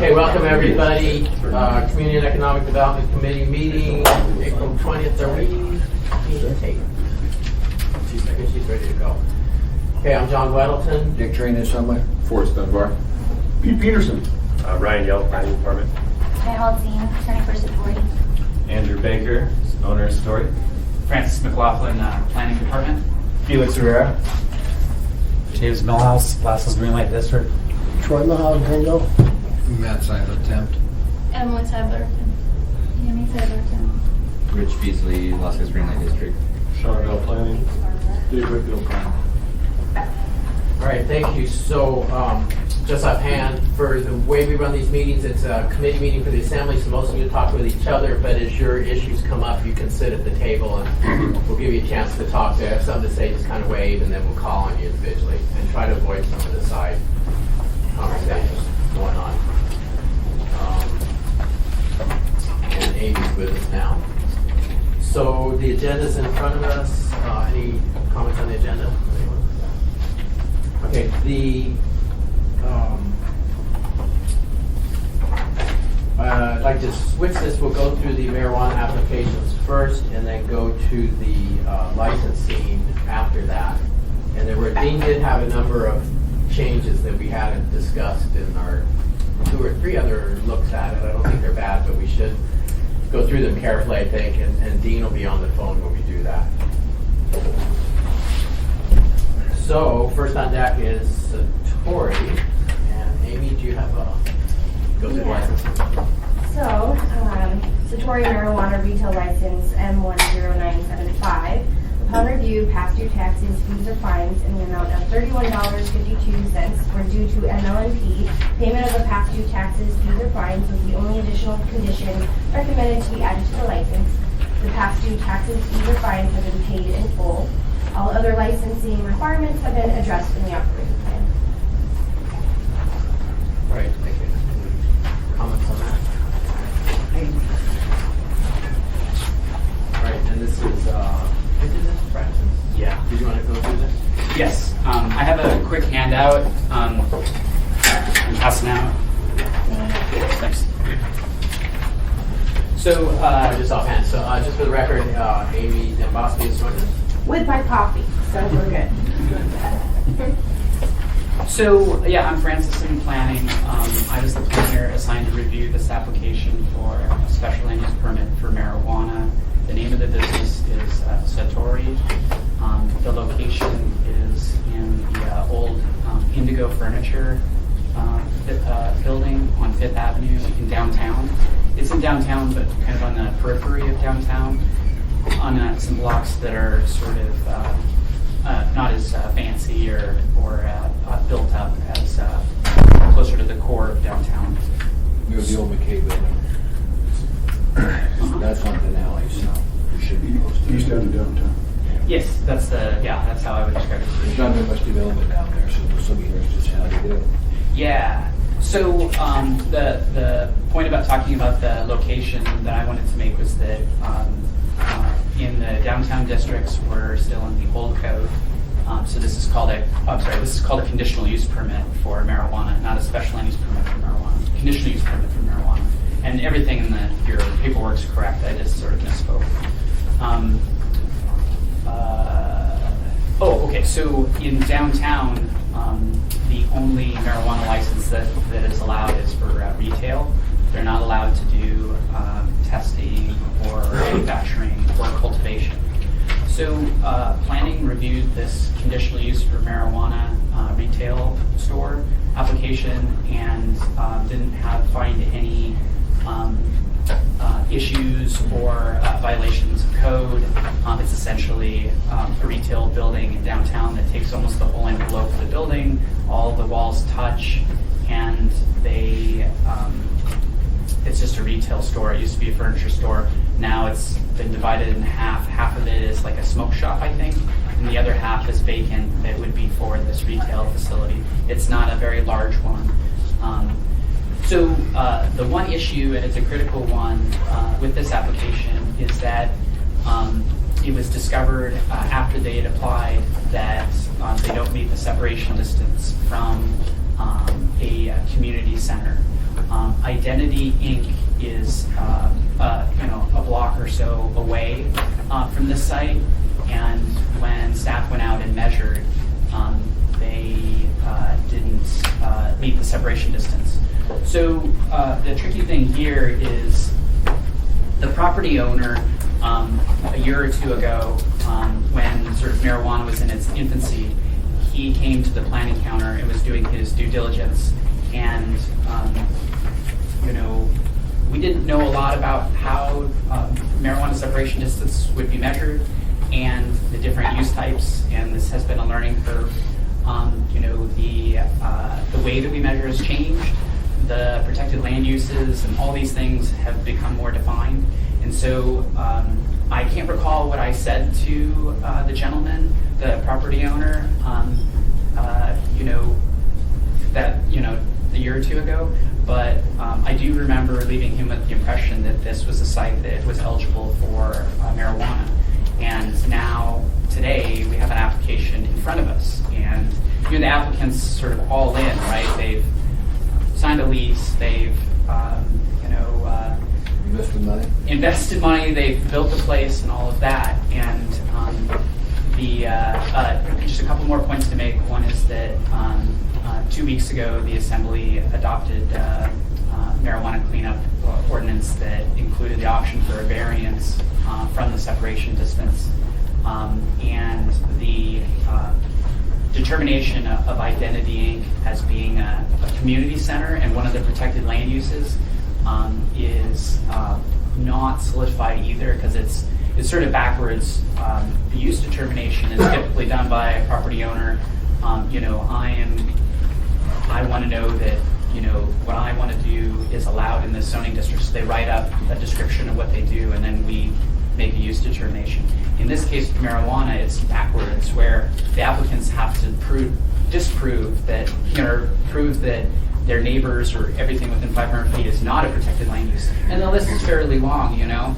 Okay, welcome everybody. Community and Economic Development Committee meeting, April 20th. Are we? I guess she's ready to go. Okay, I'm John Weddleton. Dick Train is somewhere. Forrest Dunbar. Pete Peterson. Ryan Yell, Planning Department. Kyle Dean, attorney for Satori. Andrew Baker, owner of Satori. Francis McLaughlin, Planning Department. Felix Rivera. James Millhouse, Lascelles Greenlight District. Troy Mahal, Gringo. Matt Seidler, Tempt. Emily Sadler. Amy Sadler. Rich Beasley, Las Vegas Greenlight District. Sean Bell Planning. Dave Whitfield, Planning. All right, thank you. So, just offhand, for the way we run these meetings, it's a committee meeting for the assembly, so most of you talk with each other, but as your issues come up, you can sit at the table and we'll give you a chance to talk. To have something to say, just kind of wave, and then we'll call on you individually and try to avoid some of the side conversations going on. And Amy's with us now. So the agenda's in front of us. Any comments on the agenda? Okay, I'd like to switch this. We'll go through the marijuana applications first and then go to the licensing after that. And Dean did have a number of changes that we hadn't discussed in our 2 or 3 other looks at it. I don't think they're bad, but we should go through them carefully, I think, and Dean will be on the phone when we do that. So, first on deck is Satori, and Amy, do you have a go through the license? So, Satori marijuana retail license M10975. Upon review, past due taxes, fees, or fines in the amount of $31.52 were due to MLNP. Payment of the past due taxes, fees, or fines was the only additional condition recommended to be added to the license. The past due taxes, fees, or fines have been paid in full. All other licensing requirements have been addressed in the operating plan. All right, thank you. Any comments on that? All right, and this is, Francis? Yeah. Did you want to go through this? Yes. I have a quick handout. I'm passing out. Thanks. So, Just offhand, so just for the record, Amy Dembosky is joining us. With my coffee, so we're good. So yeah, I'm Francis in planning. I was the planner assigned to review this application for a special land use permit for marijuana. The name of the business is Satori. The location is in the old Indigo Furniture building on 5th Avenue in downtown. It's in downtown, but kind of on the periphery of downtown, on some blocks that are sort of not as fancy or built up as closer to the core of downtown. Near the old McKay building. That's on Denali, so you should be close to East it. end of downtown. Yes, that's how I would describe it. There's not that much development down there, so this will be just how they do. Yeah. So the point about talking about the location that I wanted to make was that in the downtown districts, we're still in the old code. So this is called a conditional use permit for marijuana, not a special land use permit for marijuana. Conditional use permit for marijuana, and everything in your paperwork is correct. I just sort of misspoke. Okay. So in downtown, the only marijuana license that is allowed is for retail. They're not allowed to do testing or manufacturing or cultivation. So planning reviewed this conditional use for marijuana retail store application and didn't find any issues or violations of code. It's essentially a retail building in downtown that takes almost the whole envelope of the building. All the walls touch, and it's just a retail store. It used to be a furniture store. Now it's been divided in half. Half of it is like a smoke shop, I think, and the other half is vacant that would be for this retail facility. It's not a very large one. So the one issue, and it's a critical one with this application, is that it was discovered after they had applied that they don't meet the separation distance from a community center. Identity Inc. is a block or so away from this site, and when staff went out and measured, they didn't meet the separation distance. So the tricky thing here is the property owner, a year or two ago, when sort of marijuana was in its infancy, he came to the planning counter and was doing his due diligence, and we didn't know a lot about how marijuana separation distance would be measured and the different use types, and this has been a learning curve. The way that we measure has changed. The protected land uses and all these things have become more defined. And so I can't recall what I said to the gentleman, the property owner, a year or two ago, but I do remember leaving him with the impression that this was a site that was eligible for marijuana. And now, today, we have an application in front of us. And the applicant's sort of all in, right? They've signed a lease, they've, invested money, they've built the place and all of that. And just a couple more points to make. One is that 2 weeks ago, the Assembly adopted marijuana cleanup ordinance that included the option for a variance from the separation distance, and the determination of Identity Inc. as being a community center and one of the protected land uses is not solidified either, because it's sort of backwards. The use determination is typically done by a property owner. I want to know that what I want to do is allowed in this zoning district. So they write up a description of what they do, and then we make a use determination. In this case, with marijuana, it's backwards, where the applicants have to disprove that, prove that their neighbors or everything within 500 feet is not a protected land use. And the list is fairly long, A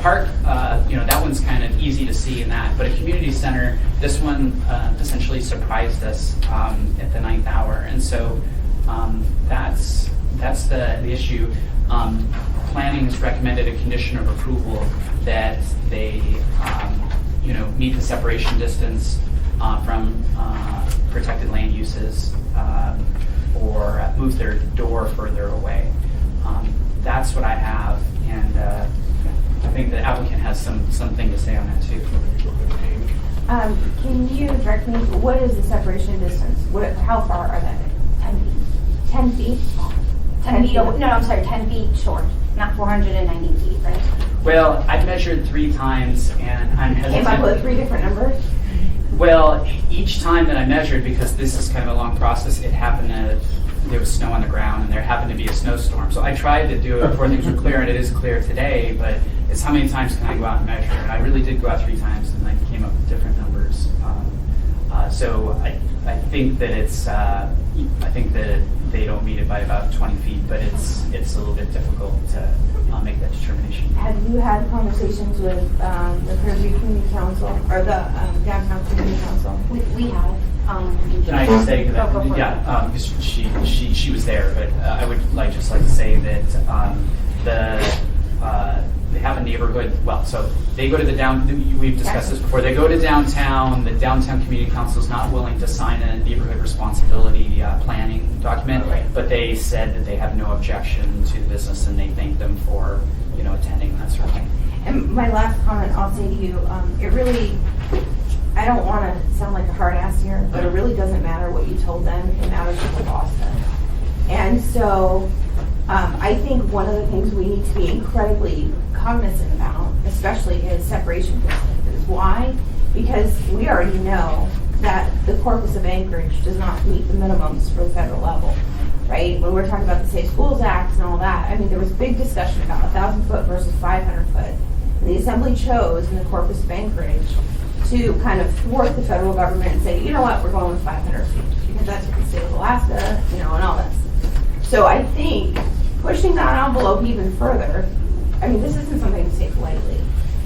park, that one's kind of easy to see in that. But a community center, this one essentially surprised us at the 9th hour. And so that's the issue. Planning has recommended a condition of approval that they, meet the separation distance from protected land uses, or move their door further away. That's what I have, and I think the applicant has something to say on that too. Can you direct me, what is the separation distance? How far are they? 10 feet. 10 feet, no, I'm sorry, 10 feet short, not 490 feet, right? Well, I've measured 3 times, and I'm hesitant. Came up with 3 different numbers? Well, each time that I measured, because this is kind of a long process, there was snow on the ground, and there happened to be a snowstorm. So I tried to do it before things were clear, and it is clear today, but it's how many times can I go out and measure? And I really did go out 3 times, and I came up with different numbers. So I think that I think that they don't meet it by about 20 feet, but it's a little bit difficult to make that determination. Have you had conversations with the Fairview Community Council or the Downtown Community Council? We have. Can I just say, because she was there, but I would just like to say that they have a neighborhood. Well, so they go to the we've discussed this before. They go to downtown. The Downtown Community Council is not willing to sign a neighborhood responsibility planning document, but they said that they have no objection to the business, and they thank them for attending that sort of thing. And my last comment I'll say to you, I don't want to sound like a hard ass here, but it really doesn't matter what you told them. It matters what the boss said. And so I think one of the things we need to be incredibly cognizant about, especially, is separation distances. Why? Because we already know that the corpus of Anchorage does not meet the minimums for the federal level, right? When we're talking about the Safe Schools Act and all that, there was big discussion about 1,000 foot versus 500 foot. And the Assembly chose in the corpus of Anchorage to kind of thwart the federal government and say, you know what, we're going with 500 feet because that's what the state of Alaska, and all this. So I think pushing that envelope even further, this isn't something to take lightly.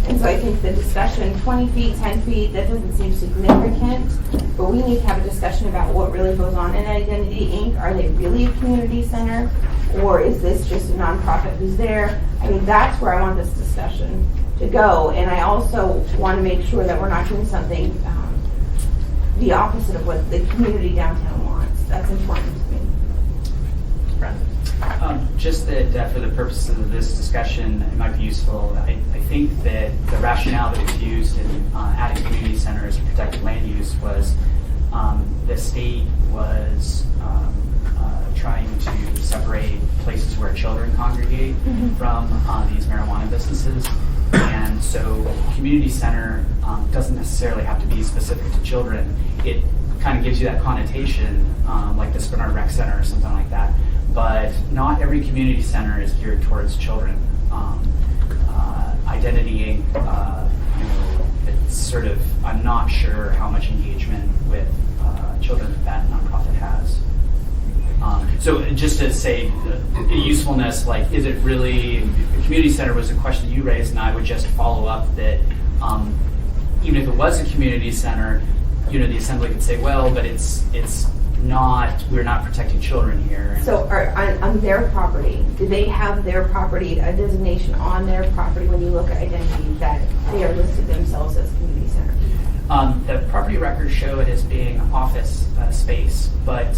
And so I think the discussion, 20 feet, 10 feet, that doesn't seem significant, but we need to have a discussion about what really goes on in Identity Inc. Are they really a community center? Or is this just a nonprofit who's there? I mean, that's where I want this discussion to go. And I also want to make sure that we're not doing something the opposite of what the community downtown wants. That's important to me. Just that for the purposes of this discussion, it might be useful. I think that the rationale that was used in adding community center as a protected land use was the state was trying to separate places where children congregate from these marijuana businesses. And so community center doesn't necessarily have to be specific to children. It kind of gives you that connotation, like the Spinard Rec Center or something like that. But not every community center is geared towards children. Identity Inc., it's sort of, I'm not sure how much engagement with children that nonprofit has. So just to say, the usefulness, like, is it really, the community center was a question that you raised, and I would just follow up that even if it was a community center, the assembly could say, well, but it's not, we're not protecting children here. So on their property, do they have their property, a designation on their property when you look at identity that they are listed themselves as community center? The property records show it as being office space, but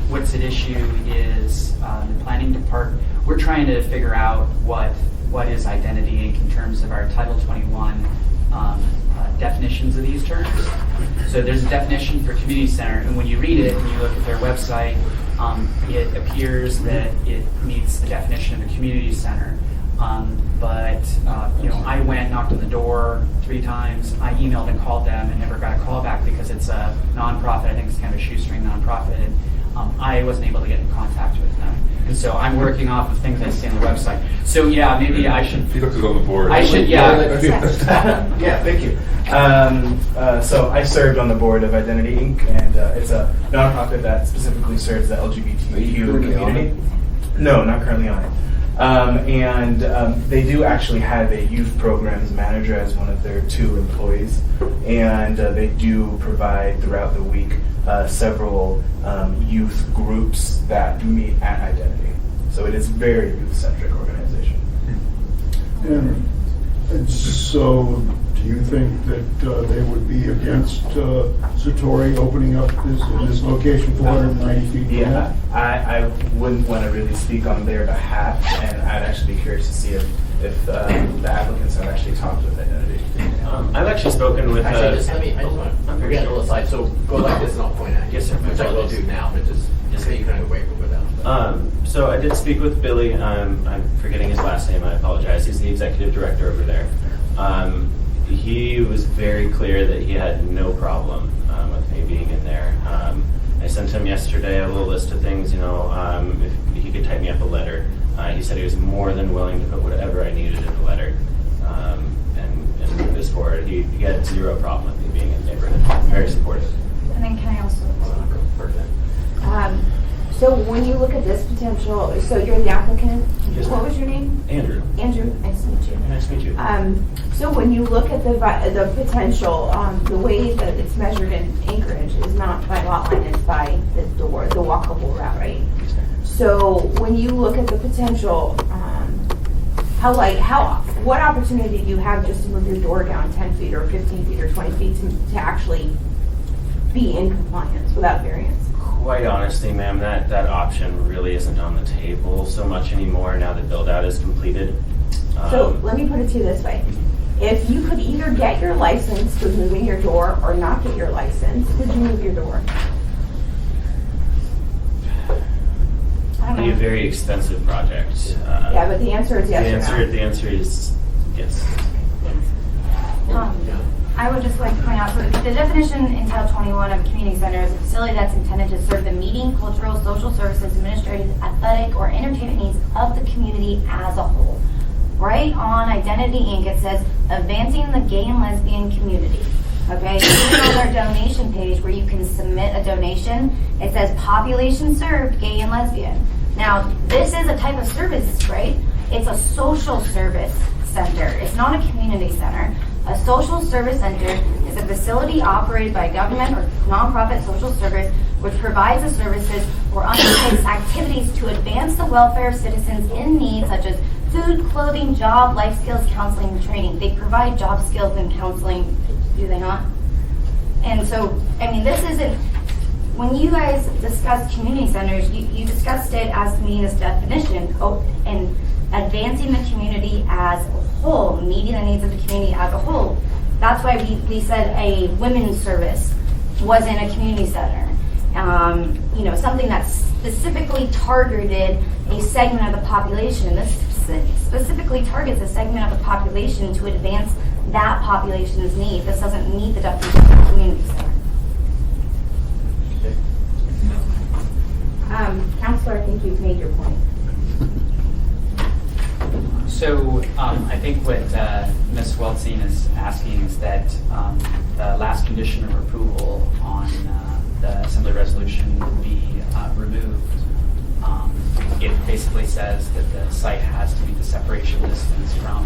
what's at issue is the planning department. We're trying to figure out what is Identity Inc. in terms of our Title 21 definitions of these terms. So there's a definition for community center, and when you read it and you look at their website, it appears that it meets the definition of a community center. But I went, knocked on the door 3 times. I emailed and called them and never got a call back because it's a nonprofit. I think it's kind of a shoestring nonprofit. And I wasn't able to get in contact with them. And so I'm working off of things I see on the website. So yeah, maybe I should. Felix is on the board. I should, yeah. Yeah, thank you. So I served on the board of Identity Inc., and it's a nonprofit that specifically serves the LGBTQ community. No, not currently on it. They do actually have a youth programs manager as one of their 2 employees, and they do provide throughout the week several youth groups that meet at Identity. So it is a very youth-centric organization. And so, do you think that they would be against Satori opening up this location 490 feet? Yeah, I wouldn't want to really speak on their behalf, and I'd actually be curious to see if the applicants have actually talked with Identity. I've actually spoken with. Actually, I just want to forget a little slide. So go like this and I'll point at you. Yes, sir. Which I will do now, but just so you kind of wait for that. So I did speak with Billy. I'm forgetting his last name. I apologize. He's the executive director over there. He was very clear that he had no problem with me being in there. I sent him yesterday a little list of things, if he could type me up a letter. He said he was more than willing to put whatever I needed in the letter and move this forward. He had 0 problem with me being in the neighborhood. Very supportive. And then can I also? So when you look at this potential, so you're the applicant? Yes, What ma'am. was your name? Andrew. Andrew, nice to meet you. Nice to meet you. So when you look at the potential, the way that it's measured in Anchorage is not by lot line, it's by the door, the walkable route, right? So when you look at the potential, what opportunity do you have just to move your door down 10 feet or 15 feet or 20 feet to actually be in compliance without variance? Quite honestly, ma'am, that option really isn't on the table so much anymore now that build-out is completed. So let me put it to you this way. If you could either get your license with moving your door or not get your license, would you move your door? I It'd don't be a know. very expensive project. Yeah, but the answer is yes or no. The answer is yes. I would just like to point out, so the definition in Title 21 of community center is a facility that's intended to serve the meeting, cultural, social services, administrative, athletic, or entertainment needs of the community as a whole. Right on Identity Inc., it says advancing the gay and lesbian community. Okay, even on our donation page where you can submit a donation, it says population served, gay and lesbian. Now, this is a type of service, right? It's a social service center. It's not a community center. A social service center is a facility operated by government or nonprofit social service which provides the services or undertakes activities to advance the welfare of citizens in need, such as food, clothing, job, life skills, counseling, and training. They provide job skills and counseling, do they not? And so, I mean, this isn't, when you guys discussed community centers, you discussed it as meeting this definition, and advancing the community as a whole, meeting the needs of the community as a whole. That's why we said a women's service wasn't a community center. You know, something that specifically targeted a segment of the population. This specifically targets a segment of the population to advance that population's need. This doesn't meet the definition of a community center. Counselor, I think you've made your point. So I think what Ms. Weltzine is asking is that the last condition of approval on the Assembly resolution would be removed. It basically says that the site has to meet the separation distance from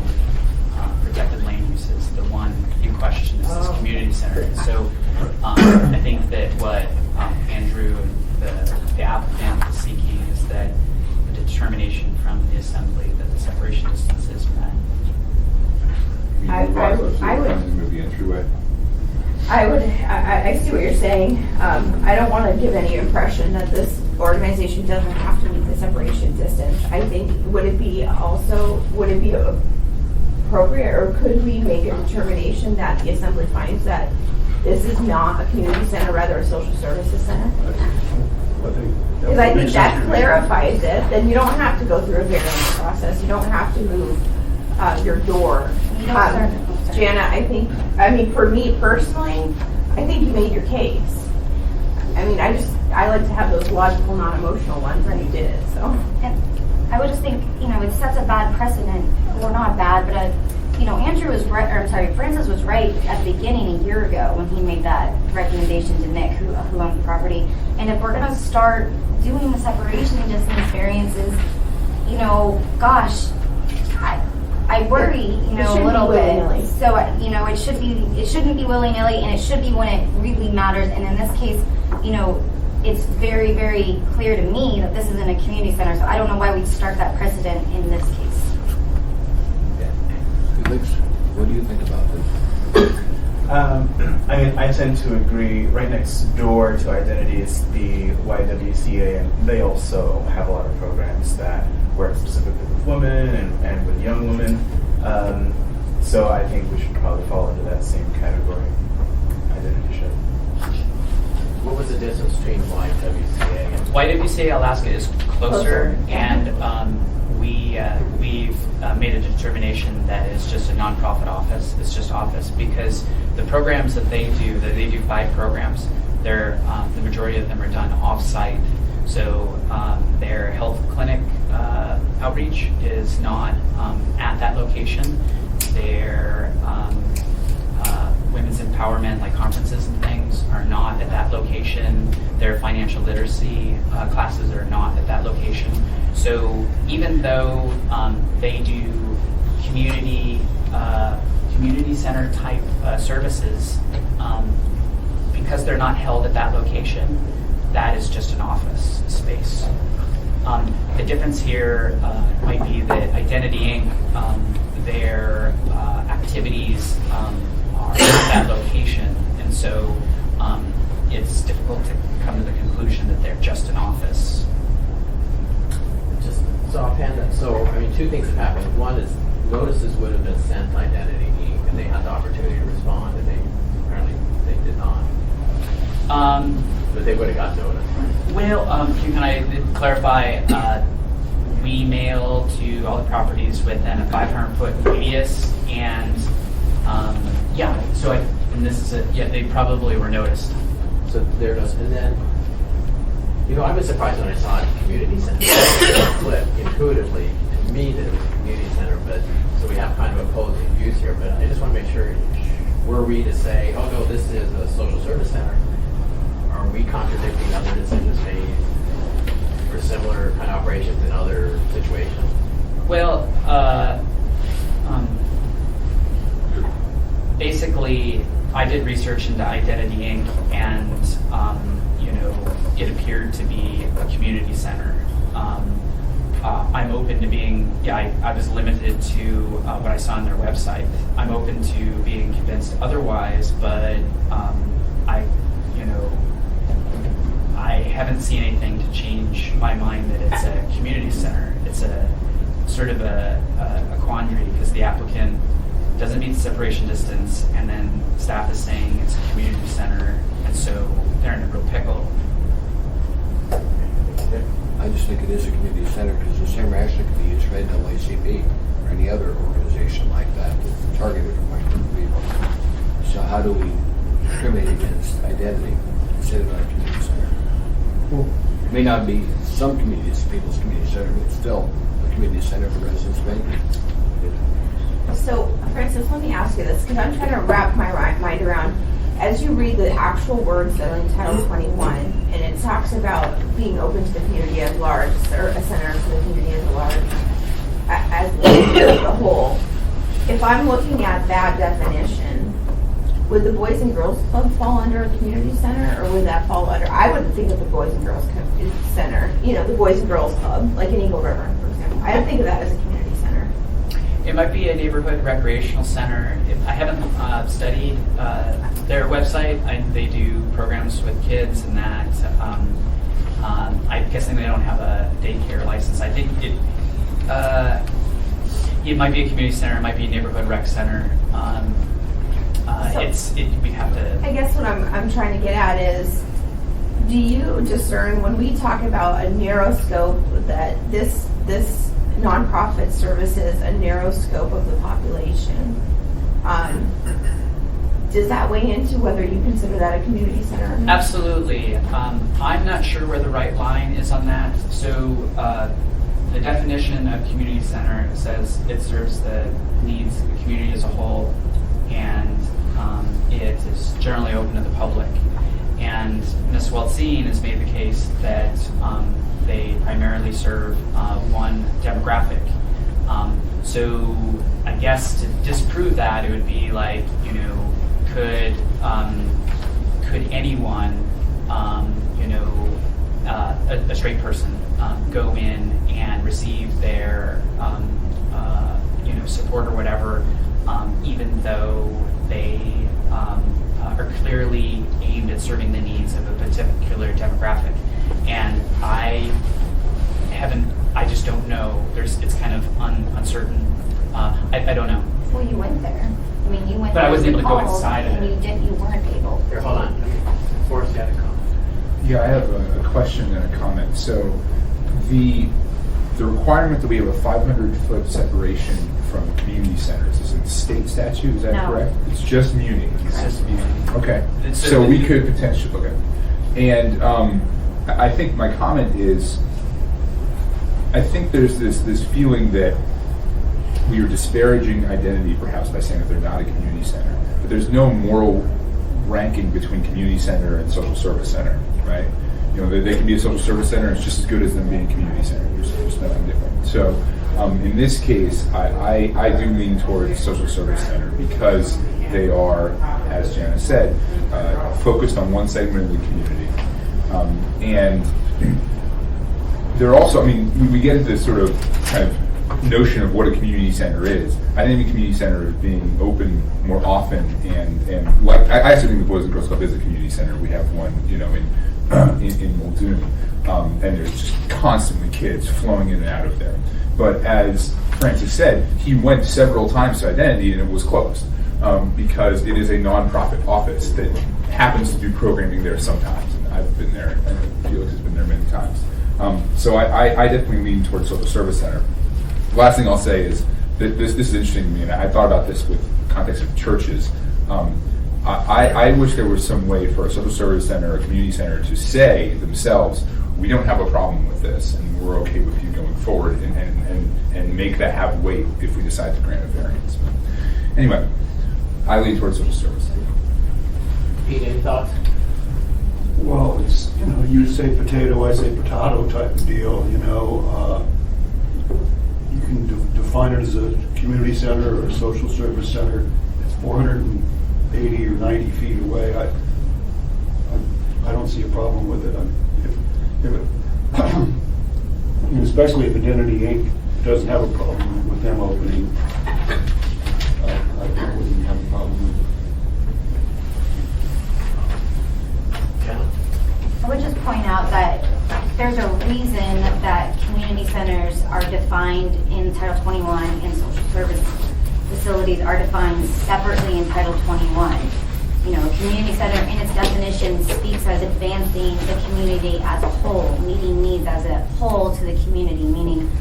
protected land uses. The one in question is this community center. So I think that what Andrew and the applicant is seeking is that the determination from the Assembly that the separation distance is met. I would Move the entryway. I see what you're saying. I don't want to give any impression that this organization doesn't have to meet the separation distance. I think, would it be appropriate, or could we make a determination that the Assembly finds that this is not a community center, rather a social services center? Because I think that clarifies it. Then you don't have to go through a variance process. You don't have to move your door. Jana, I mean, for me personally, I think you made your case. I mean, I like to have those logical, non-emotional ones, and you did it, so. And I would just think, you know, it sets a bad precedent, or not bad, but you know, Andrew was right, or I'm sorry, Francis was right at the beginning a year ago when he made that recommendation to Nick, who owns the property. And if we're gonna start doing the separation distance variances, you know, gosh, I worry, you know, a little bit. So, you know, it shouldn't be willy-nilly, and it should be when it really matters. And in this case, you know, it's very, very clear to me that this isn't a community center. So I don't know why we'd start that precedent in this case. What do you think about this? I mean, I tend to agree. Right next door to Identity is the YWCA, and they also have a lot of programs that work specifically with women and with young women. So I think we should probably fall into that same category. Identity should. What was the distance between YWCA and? YWCA Alaska is closer, and we've made a determination that it's just a nonprofit office. It's just office, because the programs that they do 5 programs. They're the majority of them are done off-site. So their health clinic outreach is not at that location. Their women's empowerment, like conferences and things, are not at that location. Their financial literacy classes are not at that location. So even though they do community center type services, because they're not held at that location, that is just an office space. The difference here might be that Identity Inc., their activities are at that location, and so it's difficult to come to the conclusion that they're just an office. Just so offhand, so I mean, 2 things have happened. One is notices would have been sent to Identity Inc., and they had the opportunity to respond, and apparently they did not. But they would have got notice, right? Well, can I clarify? We mail to all the properties within a 500-foot radius, and they probably were noticed. So there goes, and then, you know, I was surprised when I saw it community center. It flipped intuitively to me that it was a community center, but so we have kind of opposing views here. But I just want to make sure, were we to say, oh no, this is a social service center, are we contradicting other decisions made for similar kind of operations in other situations? Well, basically, I did research into Identity Inc., and it appeared to be a community center. I'm open to being, I was limited to what I saw on their website. I'm open to being convinced otherwise, but I haven't seen anything to change my mind that it's a community center. It's a sort of a quandary because the applicant doesn't meet the separation distance, and then staff is saying it's a community center, and so they're in a real pickle. I just think it is a community center because the same rationale could be used for NAACP or any other organization like that that's targeted for white people. So how do we discriminate against identity and say about a community center? It may not be some communities, people's community center, but it's still a community center for residents of Bangor. So, Francis, let me ask you this, because I'm trying to wrap my mind around, as you read the actual words that are in Title 21, and it talks about being open to the community at large, or a center for the community at large, as a whole. If I'm looking at that definition, would the Boys and Girls Club fall under a community center, or would that fall under, I wouldn't think of the Boys and Girls Center, the Boys and Girls Club, like in Eagle River, for example. I would think of that as a community center. It might be a neighborhood recreational center. I haven't studied their website. They do programs with kids and that. I'm guessing they don't have a daycare license. I think it might be a community center. It might be a neighborhood rec center. We have to. I guess what I'm trying to get at is, do you discern when we talk about a narrow scope that this nonprofit services a narrow scope of the population? Does that weigh into whether you consider that a community center or not? Absolutely. I'm not sure where the right line is on that. So the definition of community center says it serves the needs of the community as a whole, and it is generally open to the public. And Ms. Weltzine has made the case that they primarily serve one demographic. So I guess to disprove that, it would be like, could anyone, a straight person, go in and receive their, support or whatever, even though they are clearly aimed at serving the needs of a particular demographic. And I just don't know. It's kind of uncertain. I don't know. Well, you went there. I mean, you went But there. I wasn't able to go called, inside of and it. You weren't able. Here, hold on. Forrest, you had a comment. Yeah, I have a question and a comment. So the requirement that we have a 500-foot separation from community centers is in state statute, is that No. correct? It's just muni. It's just muni. Okay. It's So certainly- we could potentially, okay. And I think my comment is, I think there's this feeling that we are disparaging identity perhaps by saying that they're not a community center. But there's no moral ranking between community center and social service center, right? They can be a social service center, and it's just as good as them being a community center. There's nothing different. So in this case, I do lean towards social service center because they are, as Jana said, focused on one segment of the community. And they're also, we get into this sort of kind of notion of what a community center is. I think a community center is being open more often, and like I actually think the Boys and Girls Club is a community center. We have one, in Muldoon, and there's just constantly kids flowing in and out of there. But as Francis said, he went several times to Identity and it was closed because it is a nonprofit office that happens to do programming there sometimes. And I've been there, and Felix has been there many times. So I definitely lean towards social service center. The last thing I'll say is that this is interesting to me, and I thought about this with the context of churches. I wish there was some way for a social service center or a community center to say themselves, we don't have a problem with this, and we're okay with you going forward, and make that have weight if we decide to grant a variance. But anyway, I lean towards social service. Pete, any thoughts? Well, it's, you say potato, I say potato type of deal, you can define it as a community center or a social service center. It's 480 or 90 feet away. I don't see a problem with it. If And especially if Identity Inc. doesn't have a problem with them opening, I wouldn't have a problem with it. I would just point out that there's a reason that community centers are defined in Title 21 and social service facilities are defined separately in Title 21. You know, a community center in its definition speaks as advancing the community as a whole, meeting needs as a whole to the community, meaning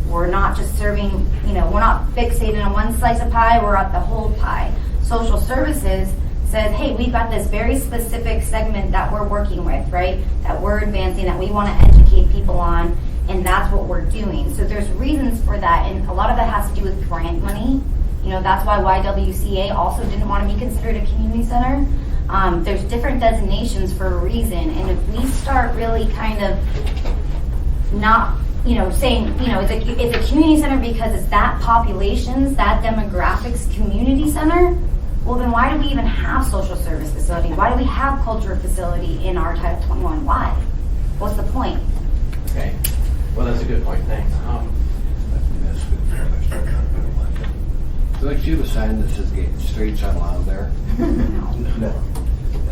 we're not just serving, you know, we're not fixated on one slice of pie, we're at the whole pie. Social services says, hey, we've got this very specific segment that we're working with, right? That we're advancing, that we want to educate people on, and that's what we're doing. So there's reasons for that, and a lot of that has to do with grant money. You know, that's why YWCA also didn't want to be considered a community center. There's different designations for a reason, and if we start really kind of not, you know, saying, you know, it's a community center because it's that population's, that demographics community center, well then why do we even have social service facility? Why do we have culture facility in our Title 21? Why? What's the point? Okay, well, that's a good point, thanks. So like you have a sign that says gay streets aren't allowed there. No.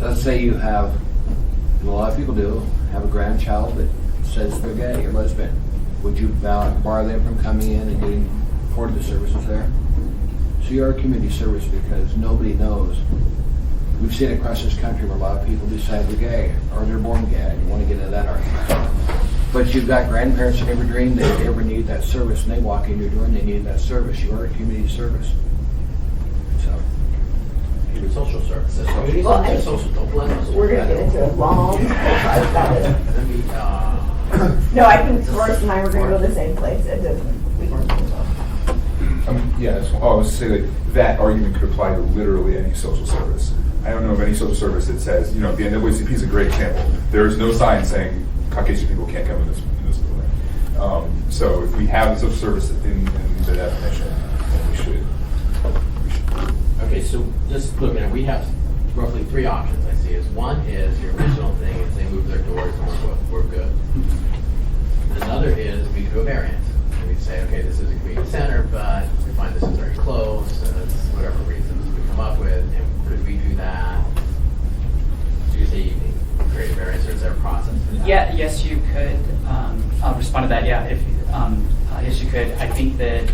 Let's say you have, and a lot of people do, have a grandchild that says they're gay or lesbian. Would you bar them from coming in and getting afforded the services there? So you are a community service because nobody knows. We've seen it across this country where a lot of people decide they're gay or they're born gay. You want to get into that argument. But you've got grandparents that never dreamed they'd ever need that service, and they walk in your door and they need that service. You are a community service. So, Even social services. Well, we're going to get into a long about it. No, I think Doris and I were going to go to the same place. It doesn't. We can Yeah, I was to say that argument could apply to literally any social service. I don't know of any social service that says, you know, the NAACP is a great example. There is no sign saying Caucasian people can't come in this building. So if we have a social service in the definition, then we should. Okay, so just looking at, we have roughly three options I see. Is one is your original thing is they move their doors and we're good. Another is we do a variance. And we say, okay, this is a community center, but we find this is very close, and it's whatever reasons we come up with, and could we do that? Do you say you can create a variance, or is there a process for that? Yeah, yes, you could. I'll respond to that. Yeah, if yes, you could. I think that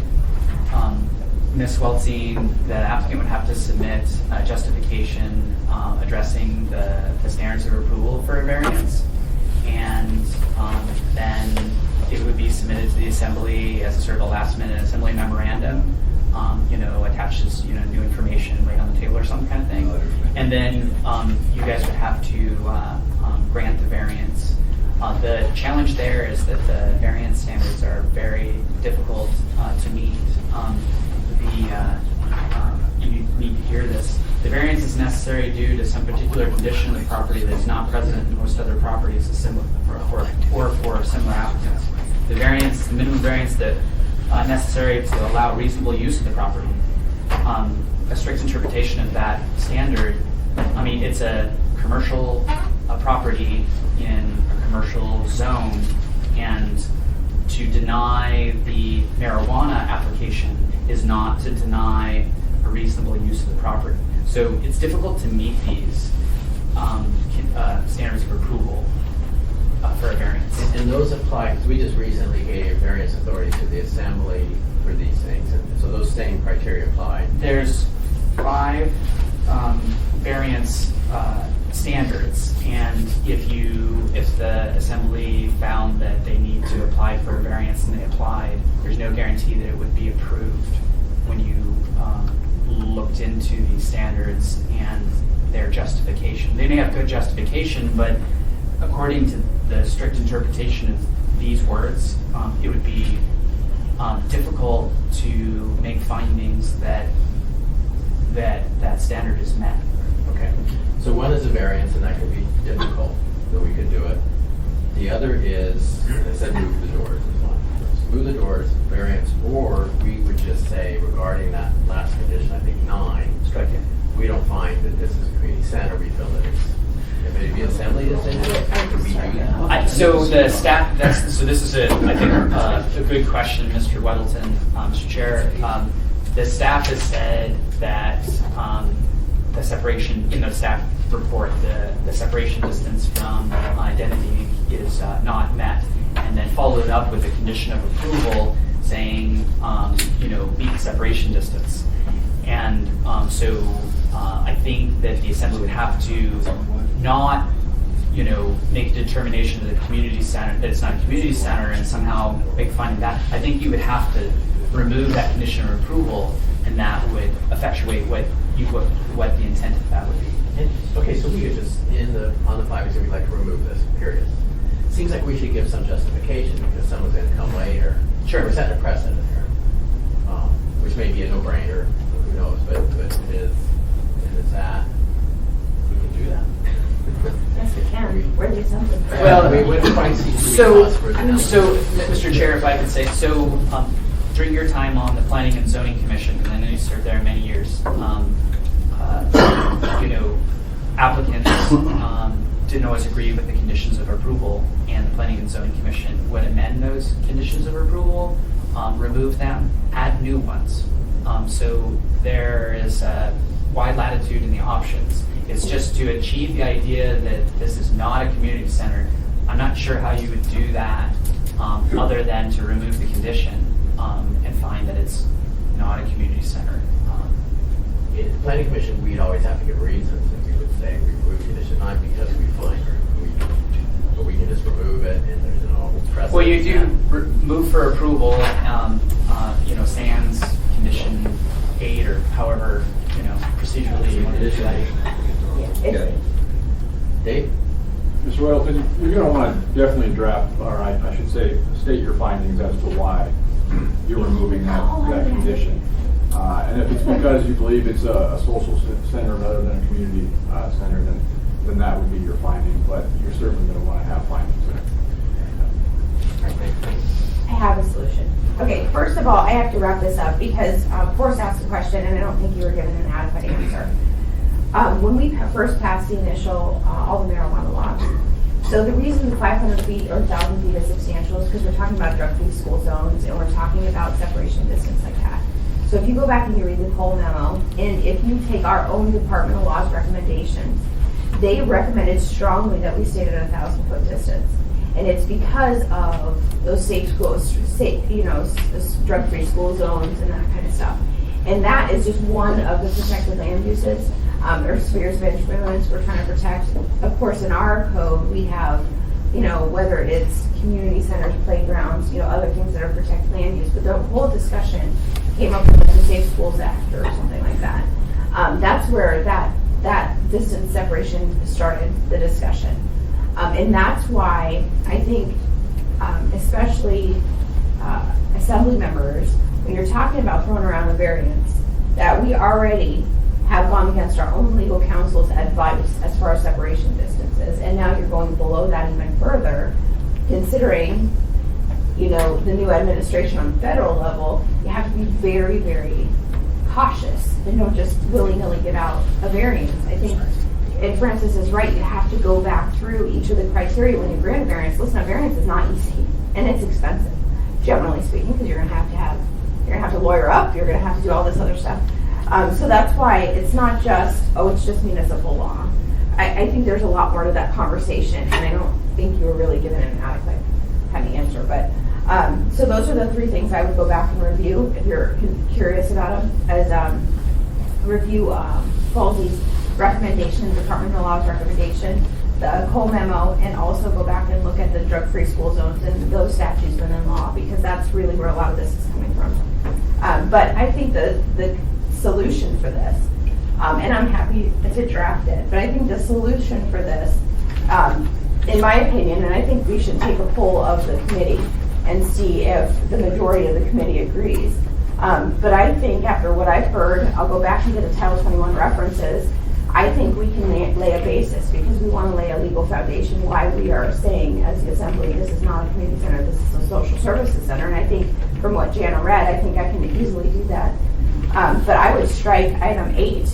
Ms. Weltzine, the applicant would have to submit a justification addressing the standards of approval for a variance, and then it would be submitted to the assembly as a sort of a last-minute assembly memorandum. You know, attaches new information laid on the table or some kind of thing, and then you guys would have to grant the variance. The challenge there is that the variance standards are very difficult to meet. You need to hear this. The variance is necessary due to some particular condition of the property that is not present in most other properties or for similar applicants. The variance, the minimum variance that necessary to allow reasonable use of the property. A strict interpretation of that standard, I mean, it's a commercial property in a commercial zone, and to deny the marijuana application is not to deny a reasonable use of the property. So it's difficult to meet these standards of approval for a variance. And those apply, because we just recently gave variance authority to the assembly for these things, and so those same criteria apply. There's 5 variance standards, and if the assembly found that they need to apply for a variance and they applied, there's no guarantee that it would be approved when you looked into these standards and their justification. They may have good justification, but according to the strict interpretation of these words, it would be difficult to make findings that standard is met. Okay, so one is a variance, and that could be difficult, but we could do it. The other is, as I said, move the doors is one. Move the doors, variance, or we would just say regarding that last condition, I think 9, Strike it. we don't find that this is a community center, we feel that it's If it be assembly that's in it, could we do that? So the staff, so this is I think, a good question, Mr. Weddleton, Mr. Chair. The staff has said that the separation, in the staff report, the separation distance from identity is not met, and then followed up with a condition of approval saying, meet the separation distance. And so I think that the assembly would have to not, make a determination of the community center, that it's not a community center, and somehow make finding that. I think you would have to remove that condition of approval, and that would effectuate what the intent of that would be. Okay, so we could just, on the fly, we say we'd like to remove this, period. Seems like we should give some justification because someone's gonna come later. Sure. We're setting a precedent here, which may be a no-brainer, who knows, but it is, and it's that, we can do that. Yes, we can. We're the assembly. Well, we would probably see So, costs for the so, Mr. Chair, if I could say, so during your time on the Planning and Zoning Commission, because I know you served there many years, applicants didn't always agree with the conditions of approval, and the Planning and Zoning Commission would amend those conditions of approval, remove them, add new ones. So there is a wide latitude in the options. It's just to achieve the idea that this is not a community center. I'm not sure how you would do that other than to remove the condition and find that it's not a community center. In the planning commission, we'd always have to give reasons, and we would say we remove condition not because we find her, but we can just remove it, and there's no precedent. Well, you do move for approval, sans condition 8 or however, procedurally you want to do that. Dave? Mr. Weddleton, you're going to want to definitely draft, or I should say, state your findings as to why you're removing that condition. And if it's because you believe it's a social center rather than a community center, then that would be your finding. But you're certainly going to want to have findings there. I have a solution. Okay, first of all, I have to wrap this up because Forrest asked a question and I don't think you were given an adequate answer. When we first passed the initial, all the marijuana laws, so the reason the 500 feet or 1,000 feet is substantial is because we're talking about drug-free school zones and we're talking about separation distance like that. So if you go back and you read the Cole memo, and if you take our own Department of Law's recommendations, they recommended strongly that we stayed at a 1,000-foot distance. And it's because of those safe schools, drug-free school zones and that kind of stuff. And that is just one of the protected land uses, or spheres of influence we're trying to protect. Of course, in our code, we have, whether it's community centers, playgrounds, other things that are protected land use. But the whole discussion came up with the Safe Schools Act or something like that. That's where that distance separation started the discussion. And that's why I think, especially assembly members, when you're talking about throwing around a variance, that we already have gone against our own legal counsel's advice as far as separation distances, and now you're going below that even further, considering, the new administration on the federal level, you have to be very, very cautious and don't just willy-nilly give out a variance. I think, and Francis is right, you have to go back through each of the criteria when you grant a variance. Listen, a variance is not easy, and it's expensive, generally speaking, because you're going to have to lawyer up, you're going to have to do all this other stuff. So that's why it's not just, it's just municipal law. I think there's a lot more to that conversation, and I don't think you were really given an adequate kind of answer. But so those are the three things I would go back and review if you're curious about them. As review Falsey's recommendation, Department of Law's recommendation, the Cole memo, and also go back and look at the drug-free school zones and those statutes within law, because that's really where a lot of this is coming from. But I think the solution for this, and I'm happy to draft it, but I think the solution for this, in my opinion, and I think we should take a poll of the committee and see if the majority of the committee agrees. But I think after what I've heard, I'll go back and get the Title 21 references. I think we can lay a basis, because we want to lay a legal foundation why we are saying as the Assembly, this is not a community center, this is a social services center. And I think from what Jana read, I think I can easily do that. But I would strike item 8,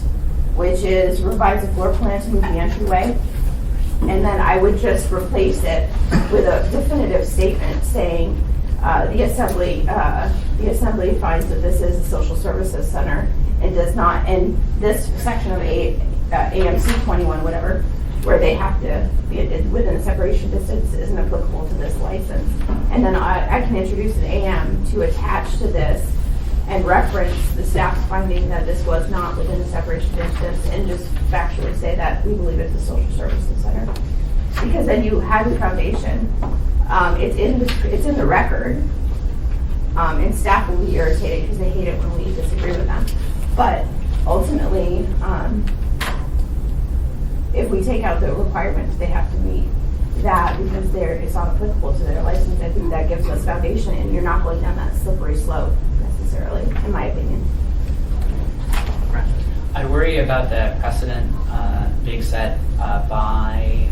which is revise the floor plan to move the entryway. And then I would just replace it with a definitive statement saying, the assembly finds that this is a social services center and does not, and this section of AMC 21, whatever, where they have to be within a separation distance isn't applicable to this license. And then I can introduce an AM to attach to this and reference the staff's finding that this was not within the separation distance and just factually say that we believe it's a social services center. Because then you have the foundation. It's in the record. And staff will be irritated because they hate it when we disagree with them. But ultimately, if we take out the requirements they have to meet, that because it's not applicable to their license, I think that gives us foundation, and you're not going down that slippery slope necessarily, in my opinion. I worry about the precedent being set by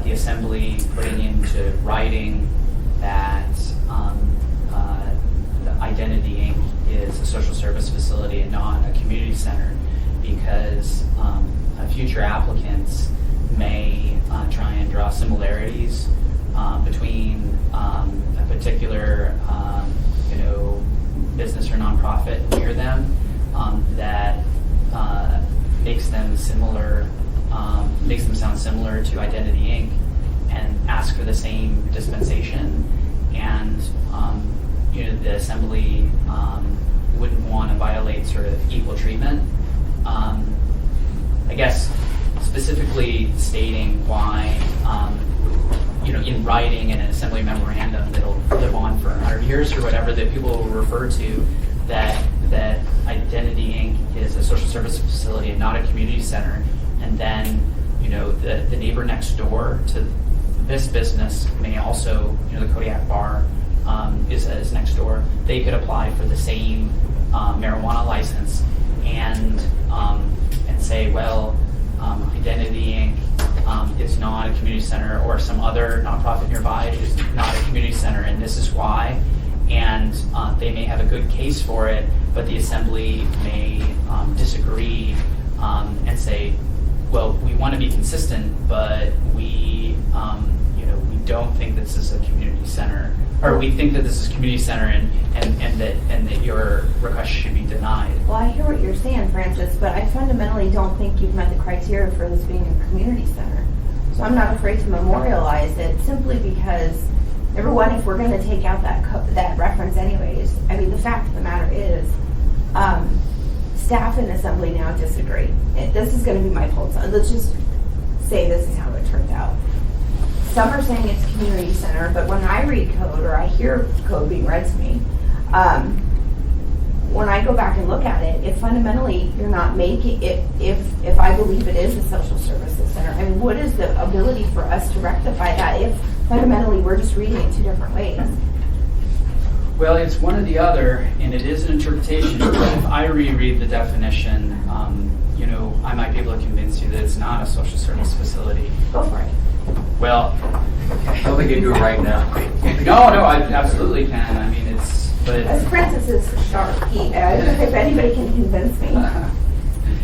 the assembly putting into writing that the Identity Inc. is a social service facility and not a community center, because future applicants may try and draw similarities between a particular business or nonprofit near them that makes them sound similar to Identity Inc. and ask for the same dispensation, and the assembly wouldn't want to violate sort of equal treatment. I guess specifically stating why, in writing in an assembly memorandum that'll live on for 100 years or whatever, that people will refer to that Identity Inc. is a social service facility and not a community center, and then the neighbor next door to this business may also, the Kodiak Bar is next door. They could apply for the same marijuana license and say, well, Identity Inc. Is not a community center, or some other nonprofit nearby is not a community center, and this is why. And they may have a good case for it, but the assembly may disagree and say, well, we want to be consistent, but we don't think that this is a community center, or we think that this is a community center, and that your request should be denied. Well, I hear what you're saying, Francis, but I fundamentally don't think you've met the criteria for this being a community center. So I'm not afraid to memorialize it, simply because, number one, if we're going to take out that reference anyways, I mean, the fact of the matter is, staff and assembly now disagree. This is going to be my pulse. Let's just say this is how it turned out. Some are saying it's a community center, but when I read code, or I hear code being read to me, when I go back and look at it, fundamentally, you're not making it, if I believe it is a social services center, I mean, what is the ability for us to rectify that if fundamentally we're just reading it two different ways? Well, it's one or the other, and it is an interpretation. If I reread the definition, I might be able to convince you that it's not a social service facility. Go for it. Well, I don't think you do it right now. no, I absolutely can. I mean, As Francis is sharp, if anybody can convince me,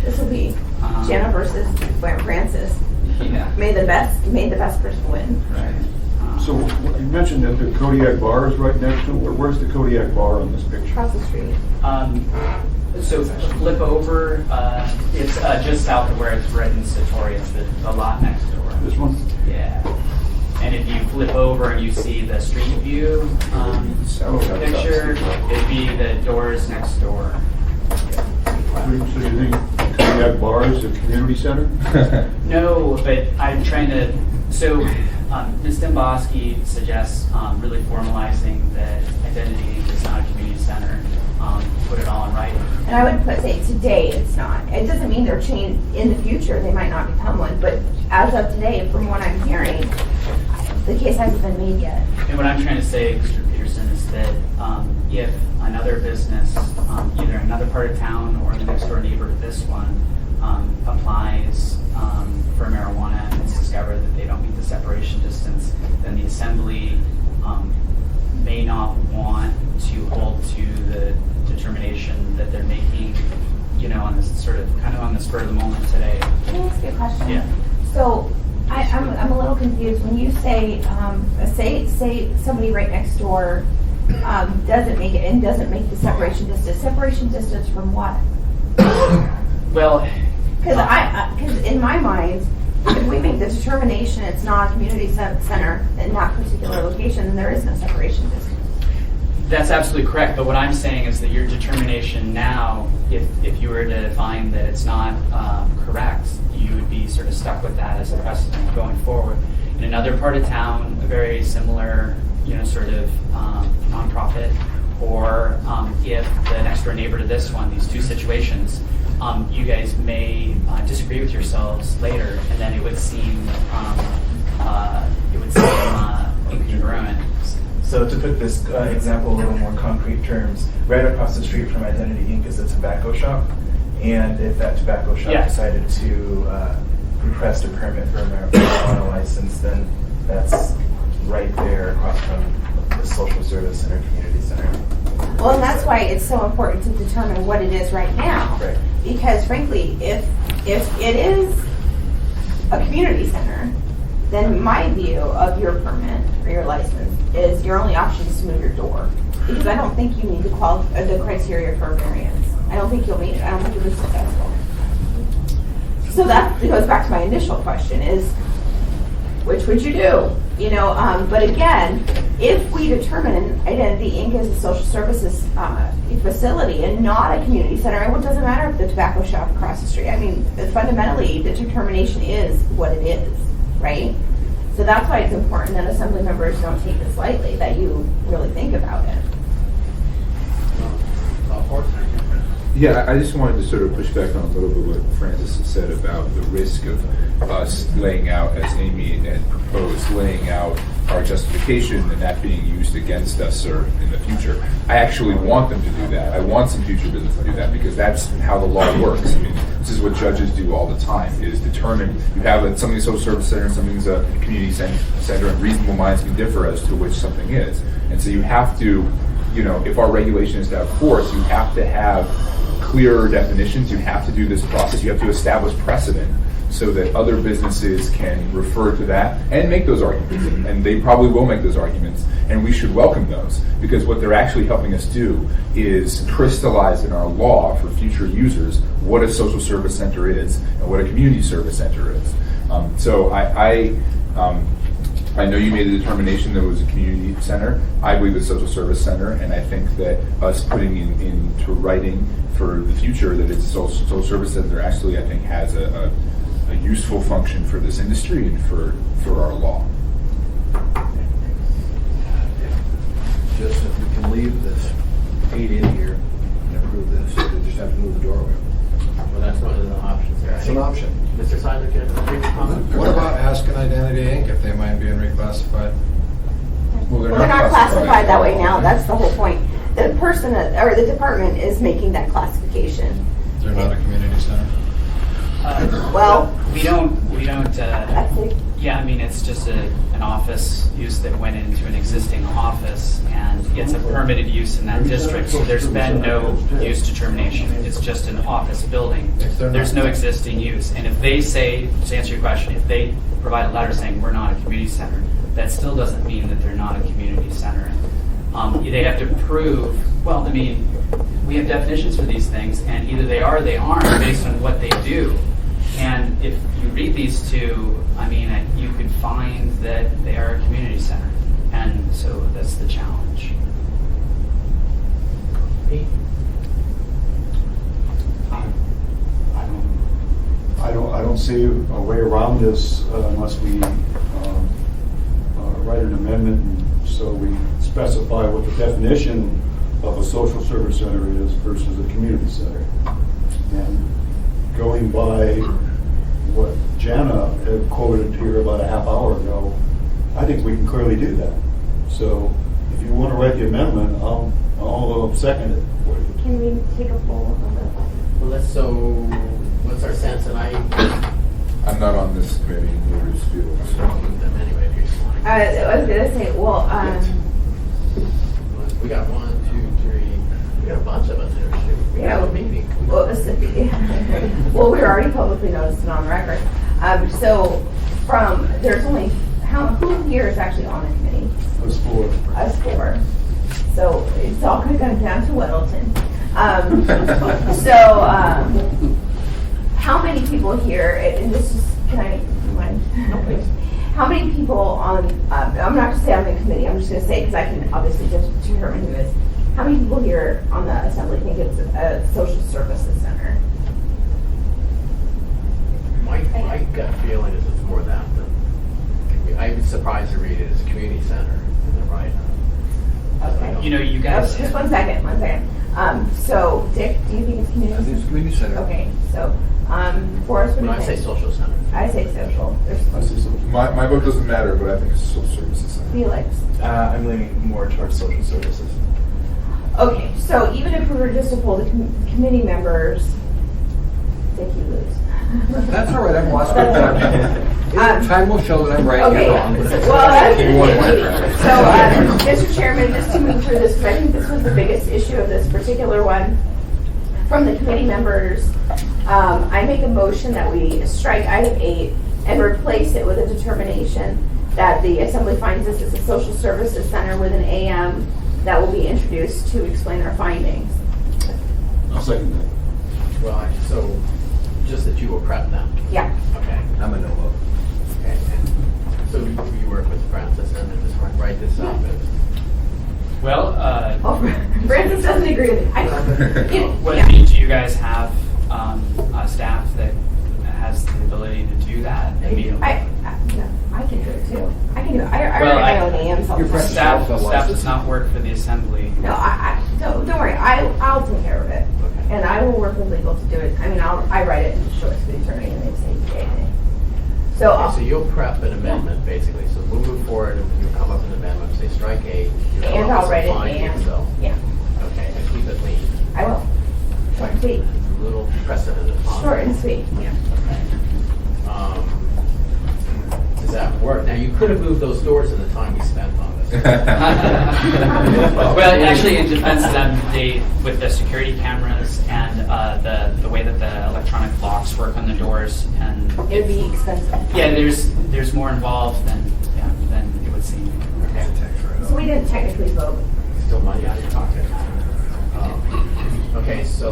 this will be Jenna versus Francis. Yeah. May the best person win. Right. So you mentioned that the Kodiak Bar is right next to, where's the Kodiak Bar on this picture? Across the street. So flip over, it's just south of where it's written Satori, it's the lot next door. This one? Yeah. And if you flip over and you see the street view picture, it'd be the doors next door. So you think Kodiak Bar is a community center? No, but I'm trying to, so Ms. Demboski suggests really formalizing that Identity is not a community center, put it all in writing. And I would say today it's not. It doesn't mean they're changed in the future, they might not become one, but as of today, from what I'm hearing, the case hasn't been made yet. And what I'm trying to say, Mr. Peterson, is that if another business, either another part of town or the next door neighbor to this one, applies for marijuana and it's discovered that they don't meet the separation distance, then the assembly may not want to hold to the determination that they're making, on this sort of, kind of on the spur of the moment today. Can I ask you a question? Yeah. So, I'm a little confused. When you say, say somebody right next door doesn't make it and doesn't make the separation distance from what? Well, Because in my mind, if we make the determination it's not a community center in that particular location, then there is no separation distance. that's absolutely correct, but what I'm saying is that your determination now, if you were to find that it's not correct, you would be sort of stuck with that as a precedent going forward. In another part of town, a very similar, sort of nonprofit, or if the next door neighbor to this one, these two situations, you guys may disagree with yourselves later, and then it would seem incongruent. So to put this example in a little more concrete terms, right across the street from Identity Inc. is a tobacco shop, and if that tobacco shop Yeah. decided to request a permit for a marijuana license, then that's right there across from the social service center, community center. Well, and that's why it's so important to determine what it is right now. Right. Because frankly, if it is a community center, then my view of your permit or your license is your only option is to move your door. Because I don't think you meet the criteria for a variance. I don't think you'll meet it. I don't think you'll be successful. So that goes back to my initial question is, which would you do? But again, if we determine Identity Inc. is a social services facility and not a community center, it doesn't matter if the tobacco shop across the street. I mean, fundamentally, the determination is what it is, right? So that's why it's important that assembly members don't take this lightly, that you really think about it. Yeah, I just wanted to sort of push back on a little bit what Francis said about the risk of us laying out, as Amy had proposed, laying out our justification and that being used against us or in the future. I actually want them to do that. I want some future business to do that because that's how the law works. I mean, this is what judges do all the time, is determine, you have something's a social service center, something's a community center, and reasonable minds can differ as to which something is. And so you have to, if our regulation is to have force, you have to have clearer definitions, you have to do this process, you have to establish precedent so that other businesses can refer to that and make those arguments, and they probably will make those arguments, and we should welcome those, because what they're actually helping us do is crystallize in our law for future users what a social service center is and what a community service center is. So I know you made a determination that it was a community center. I believe it's a social service center, and I think that us putting into writing for the future that it's a social service center actually, I think, has a useful function for this industry and for our law. Just if we can leave this 8 in here and approve this, we just have to move the doorway. Well, that's one of the options there. It's an option. Mr. Seiler, do you have a brief comment? What about asking Identity Inc. if they mind being reclassified? Well, Well, they're not classified that way now. That's the whole point. The person or the department is making that classification. They're not a community center? Well, we don't. That's it. Yeah, I mean, it's just an office use that went into an existing office, and it's a permitted use in that district, so there's been no use determination. It's just an office building. There's no existing use. And if they say, to answer your question, if they provide a letter saying we're not a community center, that still doesn't mean that they're not a community center. They have to prove, well, I mean, we have definitions for these things, and either they are or they aren't based on what they do. And if you read these two, I mean, you could find that they are a community center. And so that's the challenge. Pete? I don't see a way around this unless we write an amendment and so we specify what the definition of a social service center is versus a community center. And going by what Jana had quoted here about a half hour ago, I think we can clearly do that. So if you want to write the amendment, I'll second it for you. Can we take a poll on that? Well, what's our sense? And I'm not on this committee, neither is Felix. them anyway, if you just want to. I was gonna say, well, We got 1, 2, 3. We got a bunch of us here. We Yeah. have a meeting. well, we were already publicly noticed and on record. So there's only, who here is actually on the committee? Us four. Us four. So it's all kind of gone down to Weddleton. How many people here, and this is, can I, mind? No, please. How many people on, I'm not going to say on the committee, I'm just going to say, because I can obviously just determine who is. How many people here on the assembly think it's a social services center? My gut feeling is it's more that than, I'm surprised to read it as a community center, is that right? Okay. You know, you guys. Just one second. So, Dick, do you think it's I community? think it's community center. Okay, so, Forrest, what do When you I say think? social center. I say social. I see some. My vote doesn't matter, but I think it's a social services center. Felix. I'm leaning more towards social services. Okay, so even if we were just to pull the committee members, Dick, you lose. That's all right, I've lost my time. Time will show that I'm right, Okay, you're wrong. well, Mr. Chairman, just to move through this, because I think this was the biggest issue of this particular one. From the committee members, I make a motion that we strike item 8 and replace it with a determination that the assembly finds this as a social services center with an AM that will be introduced to explain our findings. I'll second that. Well, so just that you will prep them. Yeah. Okay. I'm a no vote. Okay. And so you work with Francis and then just write this up. Well, Oh, Francis doesn't agree with me. what I mean, do you guys have a staff that has the ability to do that? I can do it too. I can do it. I Well, write my own AMs all the time. Staff does not work for the assembly. No, don't worry. I'll take care of it, and I will work with legal to do it. I mean, I write it and show it to the attorney, and they say okay. So, Okay, so you'll prep an amendment, basically. So we'll move forward and you'll come up with an amendment, say strike 8. you'll come and up I'll with write it some findings, and So, yeah, okay, and keep it lean. I will. Short and sweet. A little precedent is possible. Short and sweet. Yeah. Does that work? Now, you could have moved those doors in the time we spent on this. Well, actually, it depends on them. With the security cameras and the way that the electronic locks work on the doors, and It would be expensive. yeah, there's more involved than it would seem. Okay. So we didn't technically vote. Still money out of your pocket. Okay, so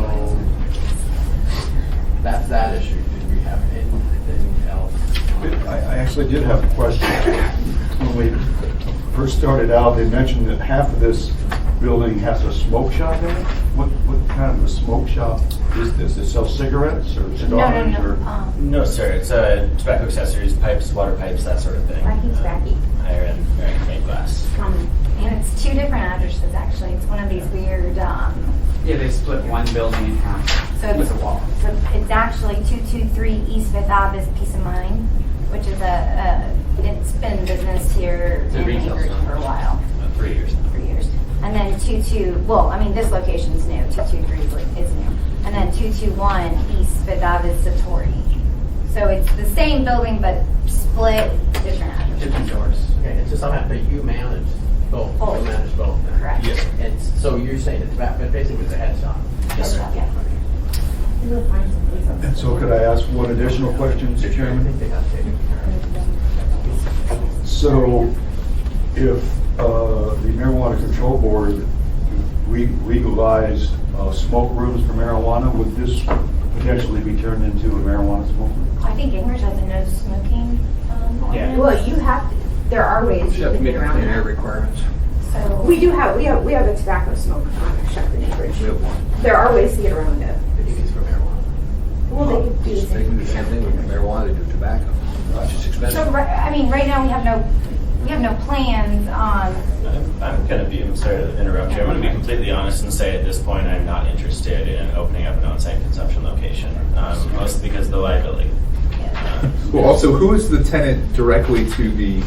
that's that issue. Did we have anything else? I actually did have a question. When we first started out, they mentioned that half of this building has a smoke shop in it. What kind of a smoke shop is this? It sells cigarettes or cigars? No. Or? No, sir. It's tobacco accessories, pipes, water pipes, that sort of thing. Racky's backy. Higher end American made glass. And it's 2 different addresses, actually. It's one of these weird, Yeah, they split one building in half So with a wall. So it's actually 223 East Fifth Ave is Peace of Mind, which is it's been in business here It's a in retail Anchorage store. for a while, 3 years now. 3 years. And then this location's new, 223 is new. And then 221 East Fifth Ave is Satori. So it's the same building, but split different addresses. Different doors. Okay, it's just I'm happy you manage both. Both. You manage both. then. Correct. Yes. And so you're saying it's basically it's a head shop. Yes, sir. Yeah. We'll find some reason. And so could I ask one additional question, Mr. I Chairman? think they got taken care of. So if the Marijuana Control Board legalized smoke rooms for marijuana, would this potentially be turned into a marijuana smoke room? I think English has a no smoking. Yeah. Well, you have to. There are ways You have to can meet get the around clean air that. requirements. So We have a tobacco smoke shop in Anchorage. We have one. There are ways to get around it. They use for marijuana. Well, they could do the They same. can do the same thing with marijuana, they do tobacco. It's just expensive. So right now we have no plans on. I'm going to be, I'm sorry to interrupt you. I'm going to be completely honest and say at this point I'm not interested in opening up an on-site consumption location, mostly because of the liability. Well, also, who is the tenant directly to the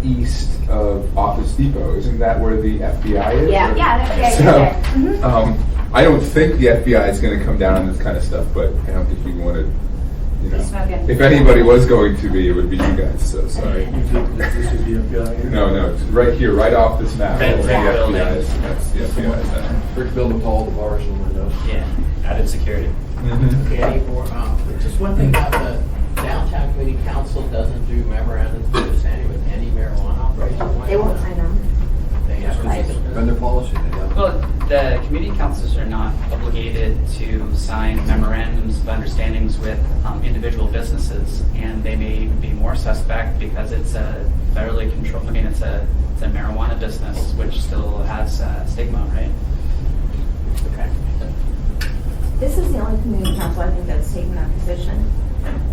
east of Office Depot? Isn't that where the FBI is? Yeah. Or- Yeah, that's okay. So, Mm-hmm. I don't think the FBI is going to come down on this kind of stuff, but I don't think we want to, Be smoking. if anybody was going to be, it would be you guys, so sorry. This is the FBI. No, it's right here, right off this map. Right, That's right the building. FBI's, that's the FBI's center. Brick building with all the bars and windows. Yeah. Added security. Okay, any more, just one thing about the downtown Downtown Community Council doesn't do memorandums of understanding with any marijuana operation? Why They won't not? sign them. They have to. Vendor policy, they don't. Well, the community councils are not obligated to sign memorandums of understandings with individual businesses, and they may even be more suspect because it's a federally controlled, I mean, it's a marijuana business, which still has stigma, right? Okay. This is the only community council I think that's taken that position.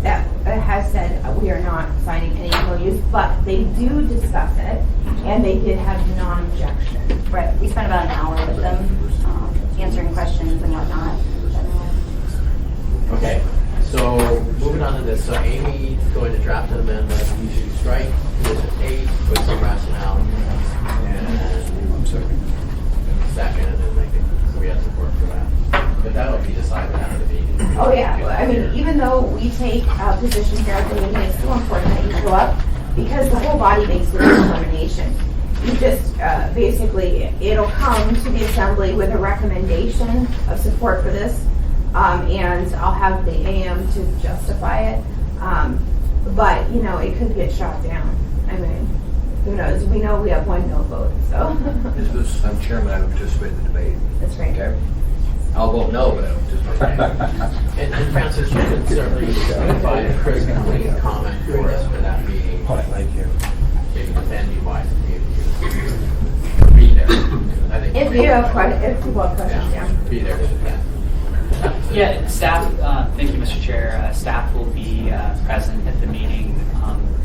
That has said we are not signing any MOUs, but they do discuss it, and they did have non-objection. Right, we spent about an hour with them, answering questions and whatnot. Okay, so moving on to this, so Amy's going to draft an amendment to strike Condition 8 with some rationale, and second, and I think we have support for that. But that will be decided after the meeting. Oh, yeah. I mean, even though we take positions here at the meeting, it's still important that you show up because the whole body makes the determination. You just, basically, it'll come to the assembly with a recommendation of support for this, and I'll have the AM to justify it. But, you know, it could get shot down. I mean, who knows? We know we have one no vote, so. I'm chairman, I don't participate in the debate. That's right. Okay? I'll vote no, but I don't participate. And Francis, you can certainly provide Chris complete comment for us for that meeting. Thank you. Maybe defending why if be there. I think If you have questions, if people have questions, yeah, yeah. be there if you can. Yeah, staff, thank you, Mr. Chair. Staff will be present at the meeting,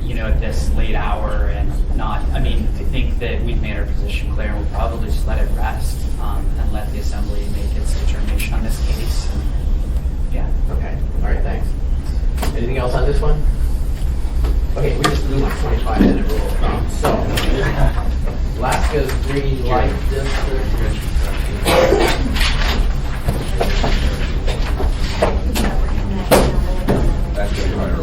you know, at this late hour and not, I mean, I think that we've made our position clear and we'll probably just let it rest and let the assembly make its determination on this case. Yeah. Okay, all right, thanks. Anything else on this one? Okay, we just blew my 25-minute rule. So, Alaska's Green Light District. That's the prior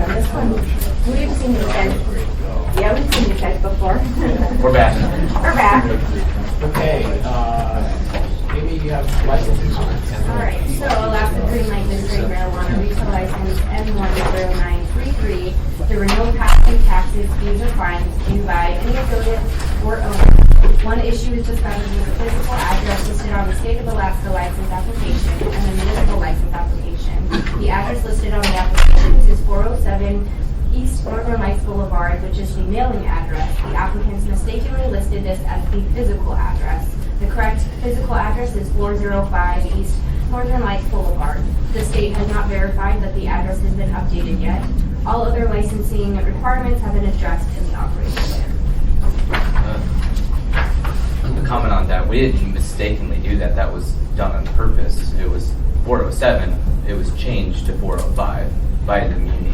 This one, we've seen these guys. Yeah, we've seen these guys before. We're back. We're back. Okay, maybe you have licensing comments. All right, so Alaska Green Light District marijuana retail license M10933. There were no past due taxes, fees, or fines due by any affiliate or owner. One issue is discovered with the physical address listed on the state of Alaska license application and the municipal license application. The address listed on the applications is 407 East Northern Lights Boulevard, which is the mailing address. The applicants mistakenly listed this as the physical address. The correct physical address is 405 East Northern Lights Boulevard. The state has not verified that the address has been updated yet. All other licensing requirements have been addressed in the operation plan. To comment on that, we didn't mistakenly do that. That was done on purpose. It was 407. It was changed to 405 by the muni.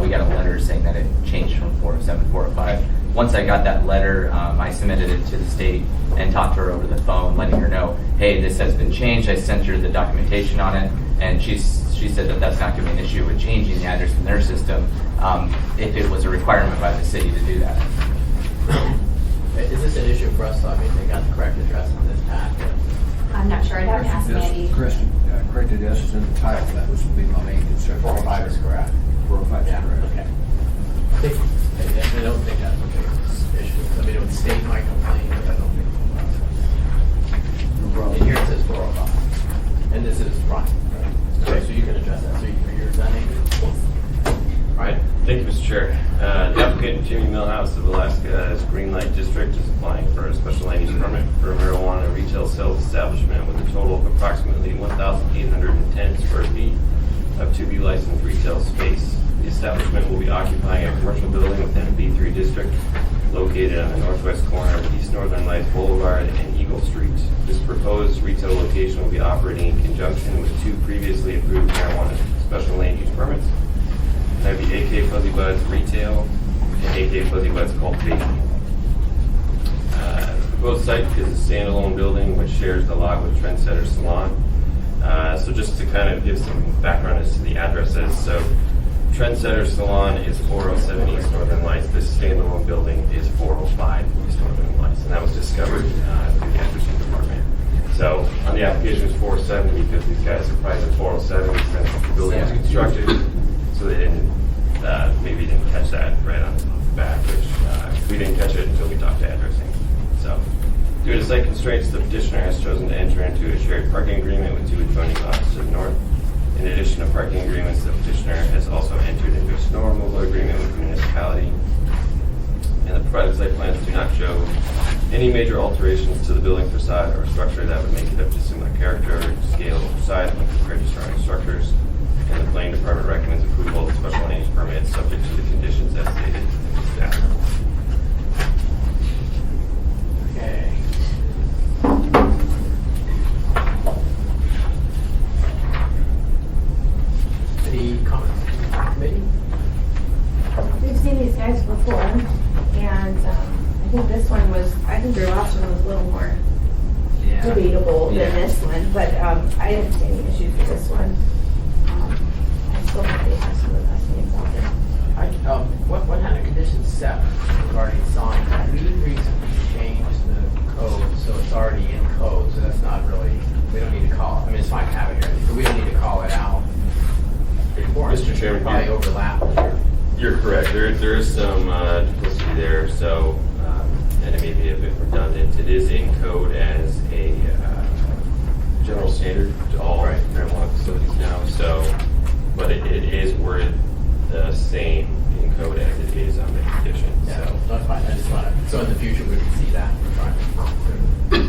We got a letter saying that it changed from 407 to 405. Once I got that letter, I submitted it to the state and talked to her over the phone, letting her know, hey, this has been changed. I sent her the documentation on it, and she said that that's not going to be an issue with changing the address in their system if it was a requirement by the city to do that. Is this an issue for us? I mean, they got the correct address on this packet. I'm not sure. I'd have to ask Mandy. Kristen, correct address is in the title. That was to be my main concern. 405 is correct. 405 is Yeah, correct. okay. I don't think that's a big issue. I mean, it would state my complaint, but I don't think it's And here it says 405. And this is right. Okay, so you can address that. So you're done, Amy? Right. Thank you, Mr. Chair. The applicant, Jimmy Millhouse of Alaska's Green Light District, is applying for a special land use permit for a marijuana retail sales establishment with a total of approximately 1,810 square feet of to be licensed retail space. The establishment will be occupying a commercial building within a B3 district located on the northwest corner of East Northern Lights Boulevard and Eagle Street. This proposed retail location will be operating in conjunction with two previously approved marijuana special land use permits. That would be AK Fuzzy Buds Retail and AK Fuzzy Buds Cultivation. The proposed site is a standalone building which shares the lot with Trendsetter Salon. So just to kind of give some background as to the addresses. So Trendsetter Salon is 407 East Northern Lights. This standalone building is 405 East Northern Lights. And that was discovered through the acquisition department. So So on the application it's 470 because these guys are probably in 407 since the building was constructed. So they didn't, maybe didn't catch that right on the back, which we didn't catch it until we talked to addressing. So due to site constraints, the petitioner has chosen to enter into a shared parking agreement with 2 adjoining lots to the north. In addition to parking agreements, the petitioner has also entered into a snow removal agreement with the municipality. And the provided site plans do not show any major alterations to the building facade or structure that would make it of dissimilar character, scale, or size when compared to surrounding structures. And the planning department recommends approval of the special land use permit subject to the conditions as stated in the staff. Okay. Any comments from the committee? We've seen these guys before, and I think this one was, I think their last one was a little more debatable than this one, but I didn't see any issues with this one. I still think they have some of the best names out there. What kind of conditions set regarding signs? We recently changed the code, so it's already in code, so that's not really, we don't need to call it. I mean, it's fine to have it here, but we don't need to call it out. Mr. Chairman, Probably overlap with your. You're correct. There is some duplicity there, so and it may be a bit redundant. It is in code as a general standard to all marijuana facilities now. So, but it is worded the same in code as it is on the condition. Yeah, So that's fine. I just want to. So in the future, we would see that.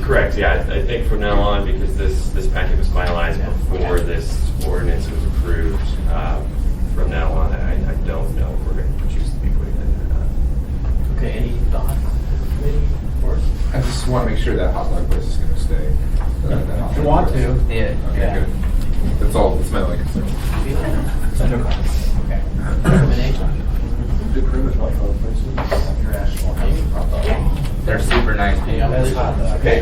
correct. Yeah, I think from now on, because this packet was finalized before this ordinance was approved. From now on, I don't know if we're going to choose to be putting that in or not. Okay. Any thoughts, maybe, or? I just want to make sure that hot dog place is going to stay. If you want to. Yeah. Okay, good. That's all, that's my only concern. Okay. Recommendation? Good pretty much hot dog places. International hot dog. They're super nice people. Yeah, that's hot. Okay.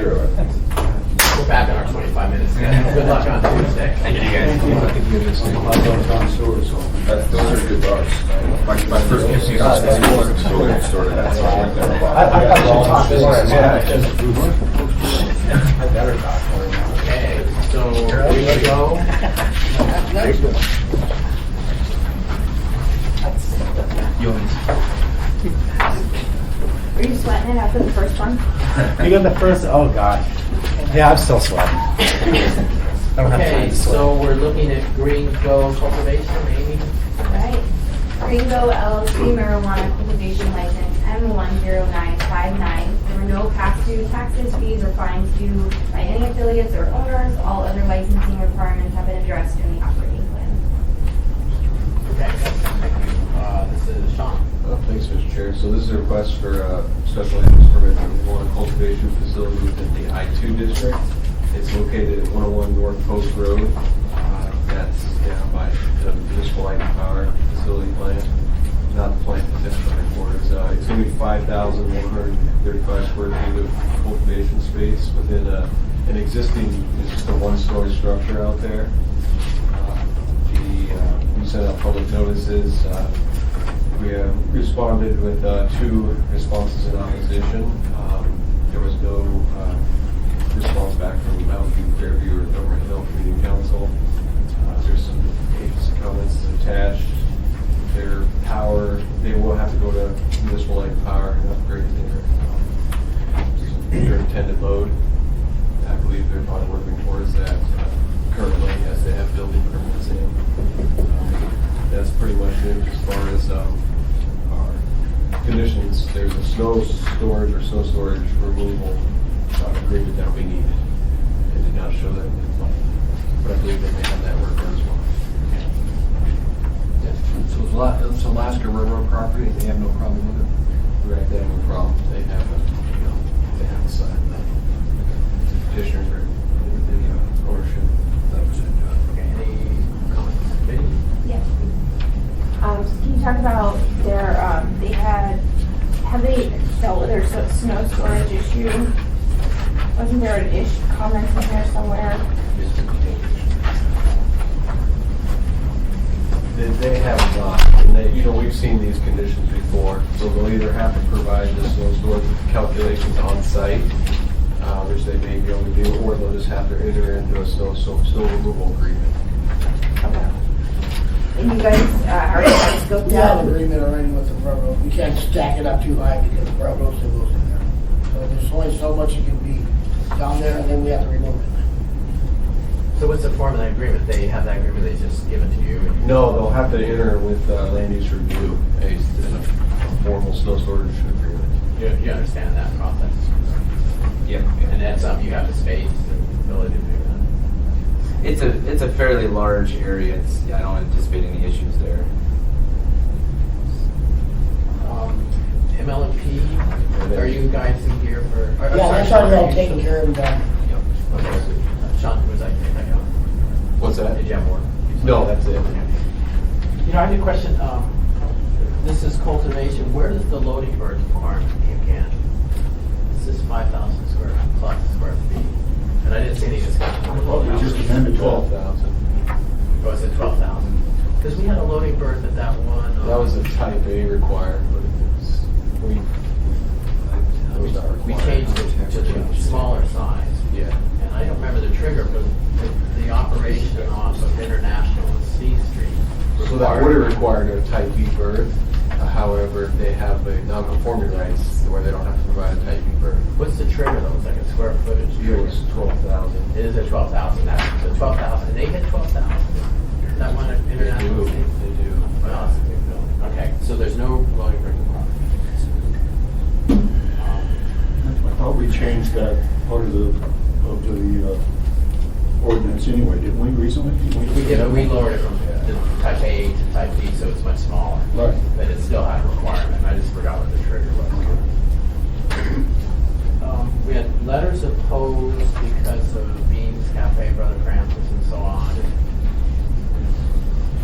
We're back in our 25 minutes. Good luck on Tuesday. Thank you, guys. I think you have this thing, hot dogs on store, so. Those are good bars. My first casino was totally distorted that, so I went there. I better talk for him. Okay, so here we go. Are you sweating it after the first one? You got the first, oh gosh. Yeah, I'm still sweating. I don't have time Okay, to sweat. so we're looking at Green Go Cultivation, Amy. Right. Gringo LLC marijuana cultivation license M10959. There were no past due taxes, fees, or fines due by any affiliates or owners. All other licensing requirements have been addressed in the operating plan. Okay, thank you. This is Sean. Thanks, Mr. Chair. So this is a request for a special land use permit for one cultivation facility within the I-2 district. It's located at 101 North Post Road. That's down by the municipal light and power facility plant. Not the plant that's in the headquarters. It's going to be 5,135 square feet of cultivation space within an existing, it's just a one-story structure out there. We sent out public notices. We responded with 2 responses in opposition. There was no response back from Mountain View, Fairview, or Government Hill Community Council. There's some comments attached. Their power, they will have to go to municipal light power and upgrade their intended load. I believe they're probably working towards that currently as they have building permits in. That's pretty much it as far as our conditions. There's a snow storage or snow storage removal agreement that we needed. It did not show that in the plan, but I believe that they have that work as well. So it's Alaska Railroad property, they have no problem with it? Right, they have no problem. They have a, they have a sign that petitioners are the ownership. Okay, any comments, maybe? Yes. Can you talk about their, have they dealt with their snow storage issue? Wasn't there an comment in there somewhere? They have not, and they, we've seen these conditions before, so they'll either have to provide the snow storage calculations on site, which they may be able to do, or they'll just have to enter into a snow removal agreement. And you guys already have scoped We have out? an agreement already with the railroad. We can't stack it up too high because the railroad still goes in there. So there's only so much it can be down there, and then we have to remove it. So what's the form of that agreement? They have that agreement, they just give it to you? and you- No, they'll have to enter with land use review, a formal snow storage agreement. You understand that process? Yep. And that's something you have the space and ability to do that? It's a fairly large area. I don't anticipate any issues there. MLP, are you guys in here for? Yeah, that's already all taken care of and done. Okay, so, Sean, was I, What's that? did you have more? No, that's it. You know, I had a question, this is cultivation, where does the loading bird farm kick in? This is 5,000 plus square feet, and I didn't see any discussion. Well, we just amended 12,000. Oh, is it 12,000? Because we had a loading berth at that one. That was a type A required, but it's, We changed it to the smaller size. Yeah. And I don't remember the trigger, but the operation off of International and C Street. So that would have required a type B berth. However, they have a non-conforming rights where they don't have to provide a type B berth. What's the trigger though? It's like a square footage It trigger. was 12,000. It is at 12,000. That's the 12,000. They hit 12,000. That one at International. They do. Well, that's a big building. Okay, so there's no loading berth requirement. I thought we changed that part of the ordinance anyway, didn't we, recently? We did, but we lowered it from the type A to type B, so it's much smaller. Right. But it still had a requirement. I just forgot what the trigger was. We had letters opposed because of Beans Cafe, Brother Francis, and so on.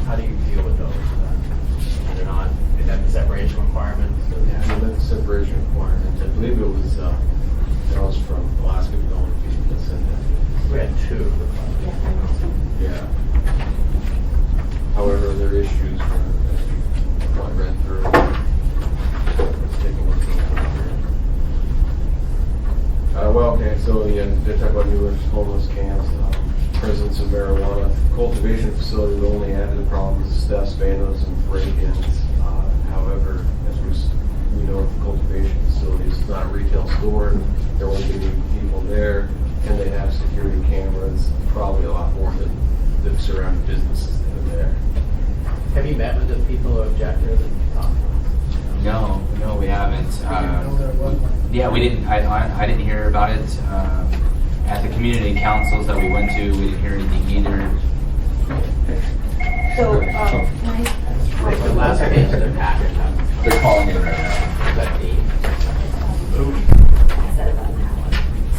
How do you deal with those? They're not, is that the separation requirement? Yeah, that's a separation requirement. I believe it was, that was from Alaska Development people that said that. We had two. Yeah. However, there are issues that I read through. Let's take a look at here. Well, okay, so yeah, they talk about new homeless camps, presence of marijuana. Cultivation facility would only add to the problems of thefts, vandals, and break-ins. However, as we know, the cultivation facility is not a retail store, and there won't be any people there, and they have security cameras, probably a lot more than the surrounding businesses that are there. Have you met with the people who objected and talked to them? No, we haven't. know there was one. Yeah, we didn't. I didn't hear about it at the community councils that we went to. We didn't hear anything either. So, Like the last page of their packet. They're calling it right now. That the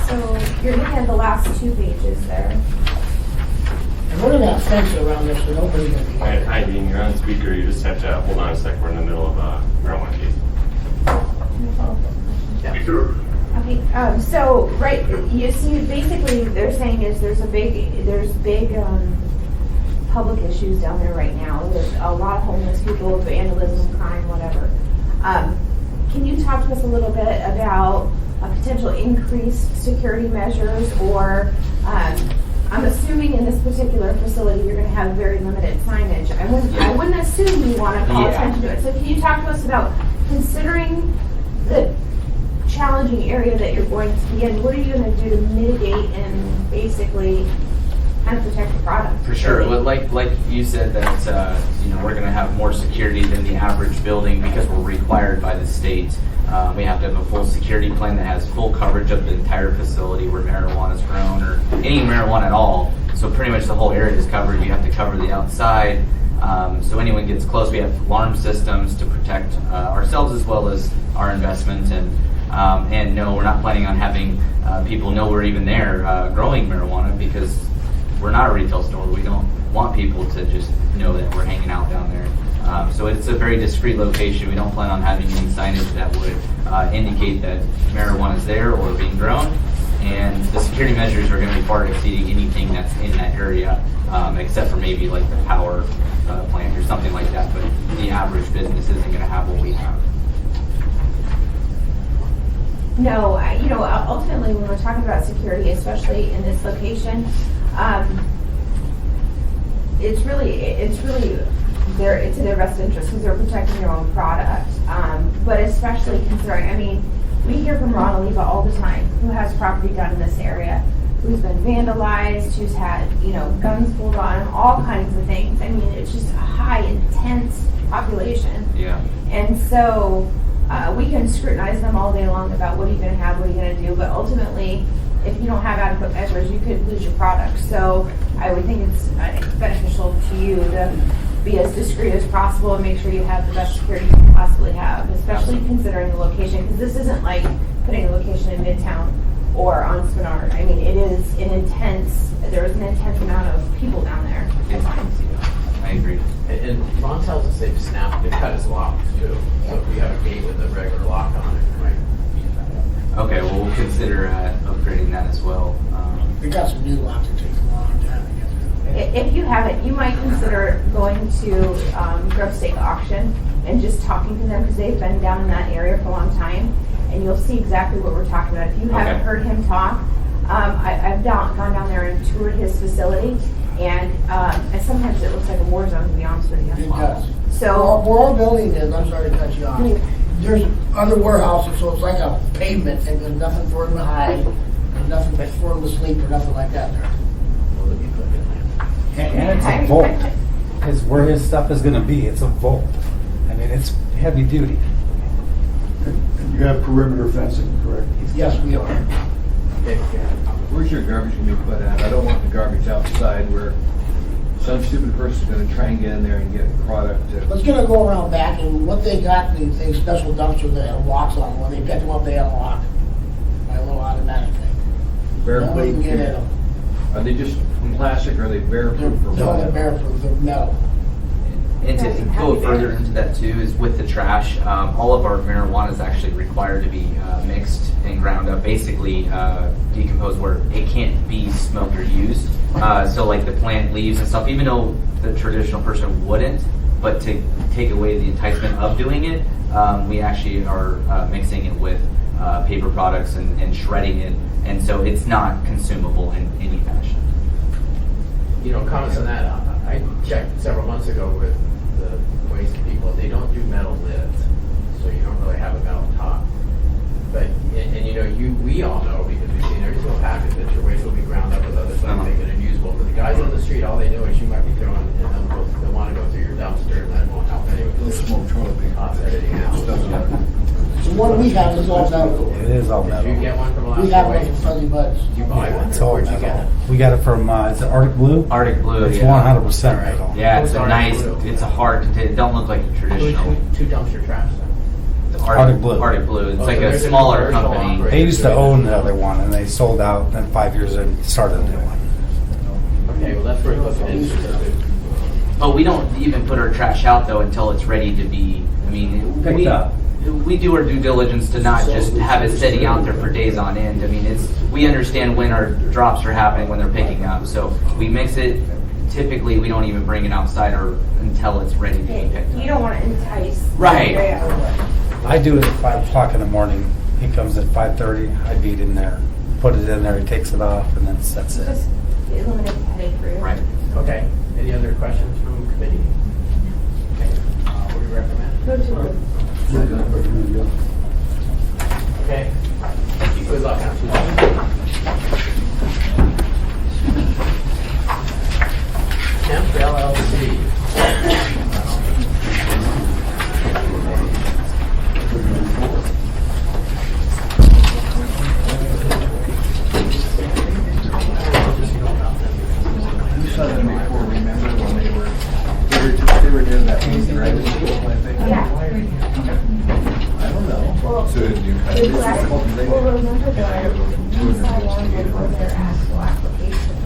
so you're looking at the last 2 pages there. And what are that fence around this, so nobody can be. Hi, Dean, you're on speaker. You just have to hold on a sec. We're in the middle of a marijuana case. Okay, so, right, you see, basically, they're saying is there's big public issues down there right now. There's a lot of homeless people, vandalism, crime, whatever. Can you talk to us a little bit about potential increased security measures, or I'm assuming in this particular facility you're going to have very limited signage. I wouldn't assume you want to call attention to it. So can you talk to us about considering the challenging area that you're going to be in, what are you going to do to mitigate and basically kind of protect the product? For sure. Well, like you said, that we're going to have more security than the average building because we're required by the state. We have to have a full security plan that has full coverage of the entire facility where marijuana is grown, or any marijuana at all. So pretty much the whole area is covered. You have to cover the outside. So anyone gets close, we have alarm systems to protect ourselves as well as our investment. And no, we're not planning on having people know we're even there growing marijuana, because we're not a retail store. We don't want people to just know that we're hanging out down there. So it's a very discreet location. We don't plan on having any signage that would indicate that marijuana is there or being grown. And the security measures are going to be far exceeding anything that's in that area, except for maybe like the power plant or something like that. But the average business isn't going to have what we have. No, ultimately, when we're talking about security, especially in this location, it's really their, it's in their best interest because they're protecting their own product. But especially considering, I mean, we hear from Ron Oliva all the time, who has property down in this area, who's been vandalized, who's had, guns pulled on him, all kinds of things. I mean, it's just a high, intense population. Yeah. And so we can scrutinize them all day long about what are you going to have, what are you going to do, but ultimately, if you don't have adequate measures, you could lose your product. So I would think it's beneficial to you to be as discreet as possible and make sure you have the best security you can possibly have, especially considering the location, because this isn't like putting a location in Midtown or on Spenard. I mean, there is an intense amount of people down there. I agree. And Ron tells us they've cut his locks too. So if we have a gate with a regular lock on it, right? Okay, well, we'll consider upgrading that as well. We got some new locks that take a long time to get through. If you haven't, you might consider going to Grove Stake Auction and just talking to them because they've been down in that area for a long time, and you'll see exactly what we're talking about. If you haven't heard him talk, I've gone down there and toured his facility, and sometimes it looks like a war zone, to be honest with you. It does. So where our building is, I'm sorry to cut you off, there's other warehouses, so it's like a pavement, and there's nothing for them to hide, there's nothing for them to sleep or nothing like that there. And it's a vault. Is where his stuff is gonna be. It's a vault. I mean, it's heavy duty. And you have perimeter fencing, correct? Yes, we are. Where's your garbage gonna be put at? I don't want the garbage outside where some stupid person's gonna try and get in there and get product. Let's gonna go around back, and what they got, they special dumpster that have locks on them. When they pick them up, they unlock. My little automatic thing. Bear No one can plate. get at them. Are they just from plastic or are they bear proof or what? No, they're bear proof, they're metal. And to go further into that too is with the trash, all of our marijuana is actually required to be mixed and ground up, basically decomposed where it can't be smoked or used. So like the plant leaves and stuff, even though the traditional person wouldn't, but to take away the enticement of doing it, we actually are mixing it with paper products and shredding it, and so it's not consumable in any fashion. Comments on that. I checked several months ago with the waste people. They don't do metal lids, so you don't really have a metal top. But we all know because we've seen every single package that your waste will be ground up with other stuff, make it unusable. But the guys on the street, all they know is you might be throwing, and they'll want to go through your dumpster, and that won't help anyway. Those smoke trophy. Everything else. The one we have is all metal. It is all metal. Did you get one from last We have one week? from Fuzzy Buds. Did you buy one? It's all Where'd you get metal. it? We got it from, is it Arctic Blue? Arctic Blue, It's yeah. 100% metal. Yeah, it's What's a Arctic nice, Blue? it's a hard container. It don't look like a traditional. Two dumpster trash then. Arctic Blue. Arctic Blue. It's Oh, like so a there's a smaller commercial company. operator. They used to own the other one, and they sold out, and 5 years in, started a new one. Okay, well, that's worth looking into. Oh, we don't even put our trash out though until it's ready to be, Picked up. We do our due diligence to not just have it sitting out there for days on end. We understand when our drops are happening, when they're picking up. So we mix it. Typically, we don't even bring it outside or until it's ready to be picked up. you don't want to entice. Right. Yeah. I do it at 5 o'clock in the morning. He comes at 5:30. I beat in there, put it in there, he takes it off, and then sets it. Just eliminate the headache for you. Right. Okay, any other questions from committee? Okay, what do you recommend? Go to it. Okay. Thank you. Good luck. Temp LLC. You saw them before, remember when they were doing that meeting, right? Yeah. I don't know. Well, So did you kind Well, of remember the, we saw one before their actual application.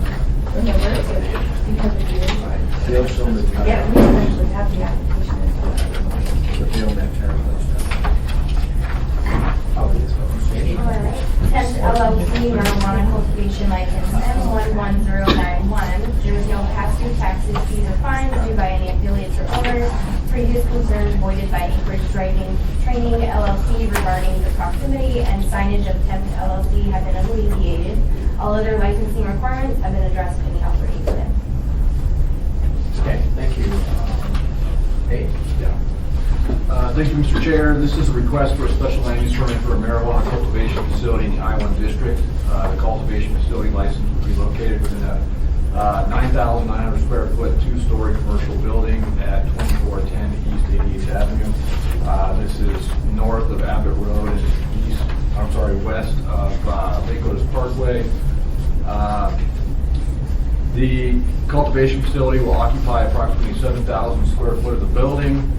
Remember, because of you. They'll show them the time. Yeah, we actually have the application as well. But they don't have terms. Alright. Temp LLC marijuana cultivation license M11091. There was no past due taxes, fees, or fines due by any affiliates or owners. Previous concerns voided by Anchorage Driving Training LLC regarding the proximity and signage of Temp LLC have been alleviated. All other licensing requirements have been addressed in the operating plan. Okay, thank you. Hey, Thank you, Mr. Chair. This is a request for a special land use permit for a marijuana cultivation facility in the I-1 district. The cultivation facility license will be located within a 9,900 square foot, 2-story commercial building at 2410 East 88th Avenue. This is north of Abbott Road and west of Lake Otis Parkway. The cultivation facility will occupy approximately 7,000 square foot of the building,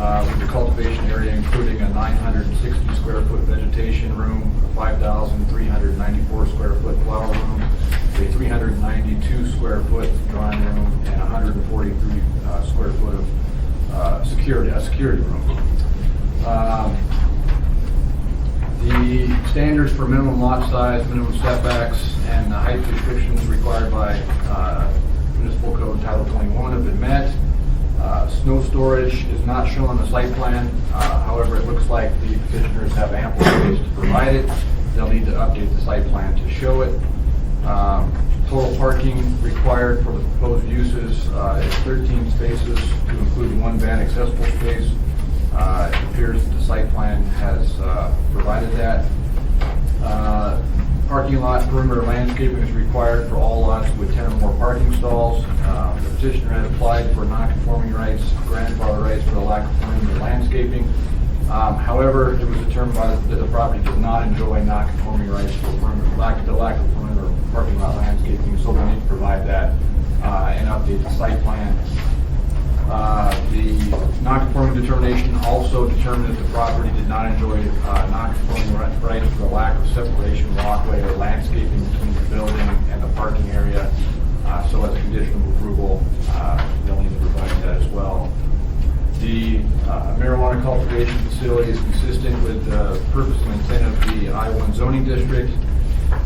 with the cultivation area including a 960 square foot vegetation room, a 5,394 square foot flower room, a 392 square foot drawing room, and 143 square foot of security room. The standards for minimum lot size, minimum setbacks, and the height restrictions required by Municipal Code Title 21 have been met. Snow storage is not shown on the site plan. However, it looks like the petitioners have ample space to provide it. They'll need to update the site plan to show it. Total parking required for the proposed uses is 13 spaces to include one van accessible space. It appears that the site plan has provided that. Parking lot perimeter landscaping is required for all lots with 10 or more parking stalls. The petitioner has applied for non-conforming rights, grandfather rights for the lack of perimeter landscaping. However, it was determined that the property does not enjoy non-conforming rights for the lack of perimeter parking lot landscaping, so we need to provide that and update the site plan. The non-conforming determination also determined that the property did not enjoy non-conforming rights for the lack of separation, walkway, or landscaping between the building and the parking area. So as a condition of approval, they'll need to provide that as well. The marijuana cultivation facility is consistent with the purpose and intent of the I-1 zoning district.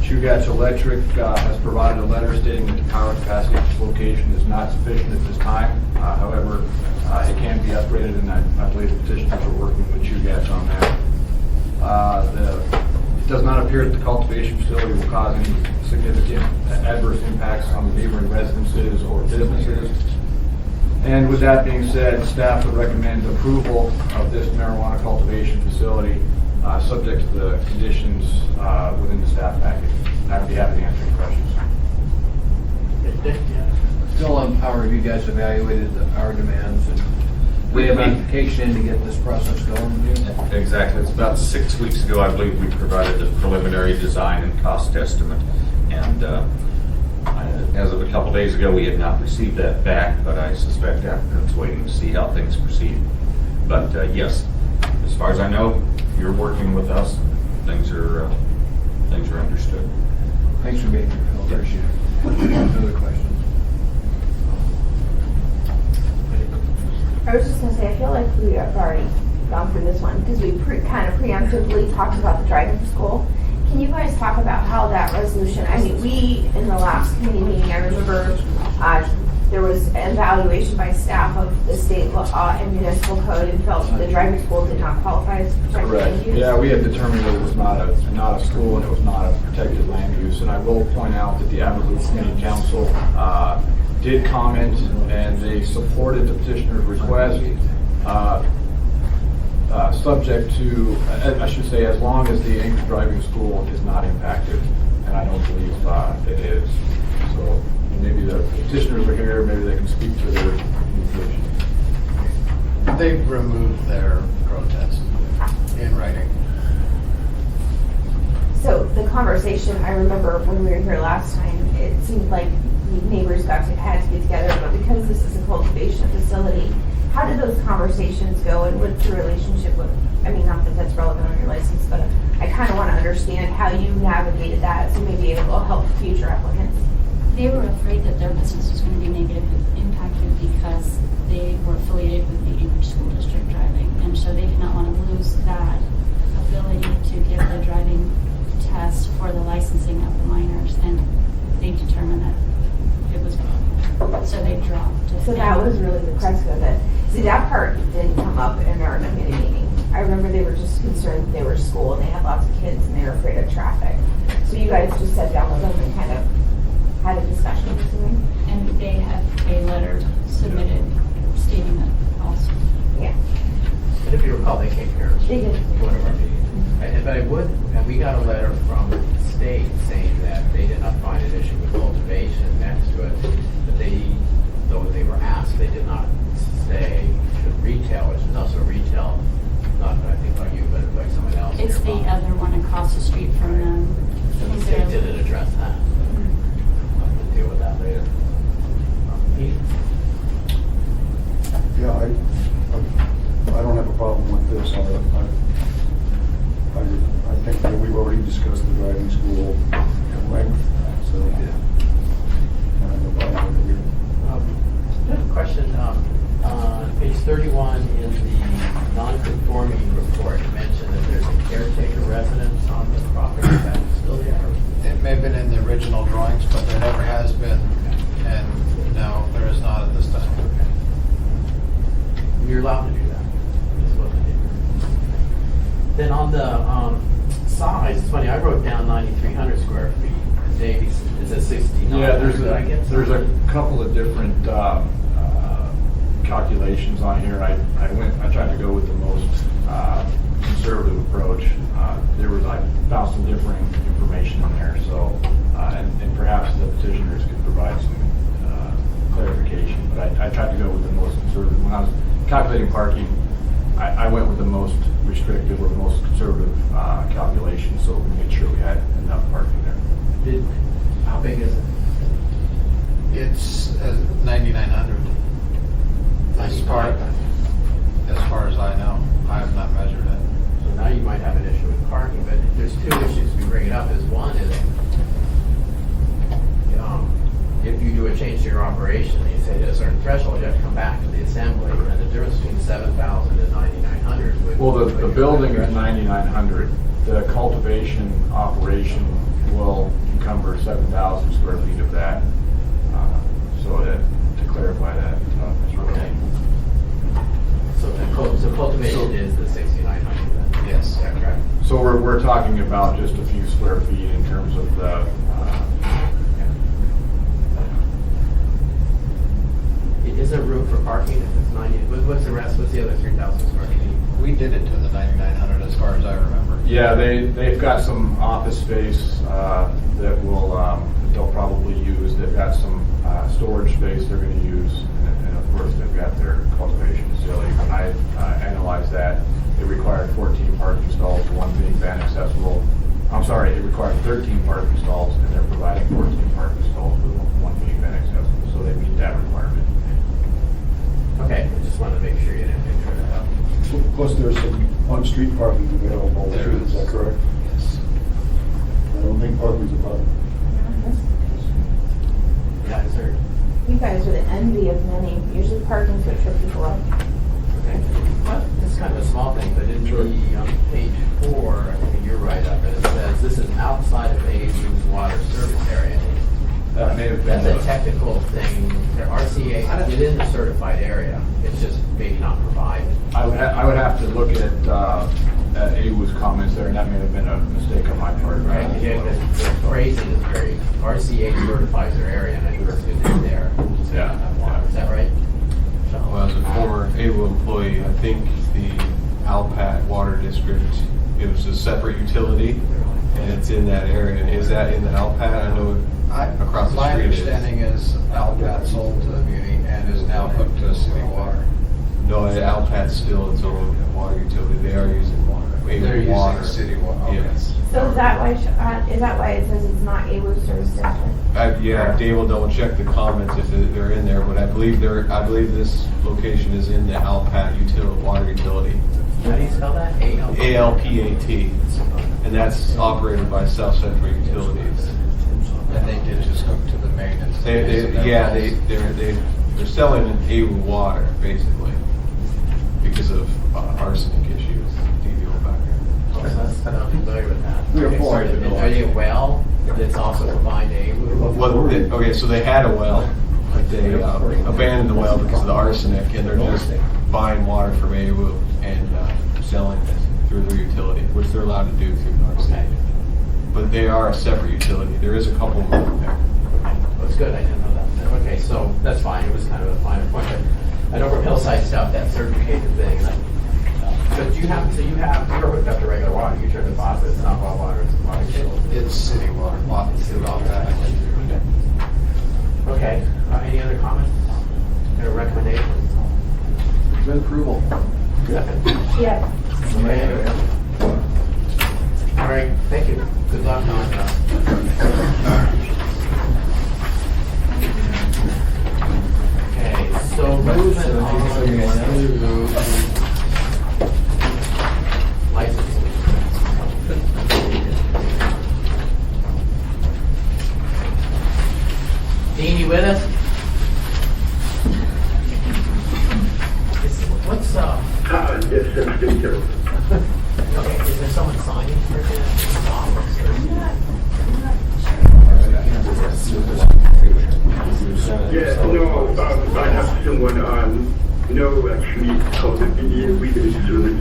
Chugach Electric has provided a letter stating that the power capacity of this location is not sufficient at this time. However, it can be upgraded, and I believe the petitioners are working with Chugach on that. It does not appear that the cultivation facility will cause any significant adverse impacts on the neighboring residences or businesses. And with that being said, staff would recommend approval of this marijuana cultivation facility, subject to the conditions within the staff package. I'd be happy to answer any questions. Still on power, have you guys evaluated the power demands and way of application to get this process going? Exactly. It's about 6 weeks ago, I believe, we provided the preliminary design and cost estimate. And as of a couple days ago, we had not received that back, but I suspect applicants waiting to see how things proceed. But yes, as far as I know, you're working with us. Things are understood. Thanks for being here, Phil. Appreciate it. Other questions? I was just going to say, I feel like we have already gone through this one because we kind of preemptively talked about the driving school. Can you guys talk about how that resolution, I mean, we, in the last committee meeting, I remember there was an evaluation by staff of the state law and municipal code and felt the driving school did not qualify as protected land use. Yeah, we had determined that it was not a school and it was not a protected land use. And I will point out that the Abbott Community Council did comment and they supported the petitioner's request, subject to, I should say, as long as the Anchorage Driving School is not impacted. And I don't believe it is. So maybe the petitioners are here, maybe they can speak to their communication. They've removed their protest in writing. So the conversation, I remember when we were here last time, it seemed like the neighbors had to get together, but because this is a cultivation facility, how did those conversations go and what's the relationship with, I mean, not that that's relevant on your license, but I kind of want to understand how you navigated that so maybe it will help future applicants. They were afraid that their business was going to be negatively impacted because they were affiliated with the Anchorage School District driving, and so they did not want to lose that ability to give the driving test for the licensing of the minors, and they determined that it was wrong. So they dropped it. So that was really the crux of it. See, that part didn't come up in concerned that they were at school and they had lots of kids and they were afraid of traffic. So you guys just sat down with them and kind of had a discussion with them? And they had a letter submitted stating that also. Yeah. And if you recall, they came here. They did. to one of our meetings. And we got a letter from the state saying that they did not find an issue with cultivation next to it, but though they were asked, they did not say should retail, which is also retail, not I think like you, but like someone else. It's the nearby. other one across the street from them. And the state didn't address that. We'll deal with that later. Pete? Yeah, I don't have a problem with this. I think that we've already discussed the driving school at length, so I have no problem with it. I have a question. Page 31 in the non-conforming report, it mentioned that there's a caretaker residence on the property. Is that still there? It may have been in the original drawings, but there never has been, and no, there is not at this time. You're allowed to do that. Just what they did. Then on the size, it's funny, I wrote down 9,300 square feet. Davey, is it 69? Yeah, Did I get there's a something? couple of different calculations on here. I tried to go with the most conservative approach. I found some differing information in there, so and perhaps the petitioners could provide some clarification. But I tried to go with the most conservative. When I was calculating parking, I went with the most restrictive or the most conservative calculation, so we made sure we had enough parking there. How big is it? It's 9,900. As far as I know, I have not measured it. So now you might have an issue with parking, but there's two issues we bring it up. Is one is if you do a change to your operation and you say to a certain threshold, you have to come back to the assembly, and the difference between 7,000 and 9,900 would. Well, the building is 9,900. The cultivation operation will encumber 7,000 square feet of that. So to clarify that. Okay. So cultivation is the 6,900 then? Yes. Yeah, correct. So we're talking about just a few square feet in terms of the. Is there room for parking if it's 90? What's the rest? What's the other 3,000 square feet? We did it to the 9,900 as far as I remember. Yeah, they've got some office space that they'll probably use. They've got some storage space they're going to use, and of course they've got their cultivation facility. When I analyzed that, it required 14 parking stalls, one being van accessible. I'm sorry, it required 13 parking stalls, and they're providing 14 parking stalls with one being van accessible, so they meet that requirement. Okay, I just wanted to make sure you didn't make sure of that. Plus, there's some on-street parking available, too, is that correct? Yes. I don't think parking's a problem. Yeah, is there? You guys are the envy of many. Usually parking's what trip people up. Okay. Well, it's kind of a small thing, but in the page 4, I think you're right up, and it says this is outside of AU's water service area. That may have been. That's a technical thing. Their RCA within the certified area. It's just maybe not provided. I would have to look at AWU's comments there, and that may have been a mistake on my part. Right? It's crazy. It's very RCA certifies their area, and I think it's within there. Yeah. Is that right? Well, as a former AWU employee, I think the Alpat Water District, it was a separate utility, and it's in that area. Is that in the Alpat? I know across the My street. understanding is Alpat sold to the Muni and is now hooked to city water. No, Alpat's still its own water utility. They are using water. They're using water. city water. Okay. Yes. So is that why it says it's not AWU service district? Yeah, Dave will double check the comments if they're in there, but I believe this location is in the Alpat water utility. How do you spell that? ALPAT. And that's operated by South Central Utilities. And they did just hook to the main. And They're selling AWU water, basically, because of arsenic issues. DVO background. I'm familiar with that. We are Okay, far so to know. are they a well that's also combined AWU? Okay, so they had a well, but they abandoned the well because of the arsenic, and they're just buying water from AWU and selling it through their utility. they're allowed to do through North State. But they are a separate utility. There is a couple of them there. That's good, I didn't know that. Okay, so that's fine, it was kind of a finer point, but I know from Hillside stuff, that certificated thing, like, but you're hooked up to regular water, you turn the faucet, it's not hot water, it's water table. It's city water. Okay, any other comments? Any recommendations? Recommend approval. Yes. All right, thank you. Good luck on Okay, so moving on to licensing. Dean, you with us? What's Yes, I'm still here. Okay, is there someone signing for this office? Yeah, no, I have someone, no, actually, it's called the BDA Reader Service.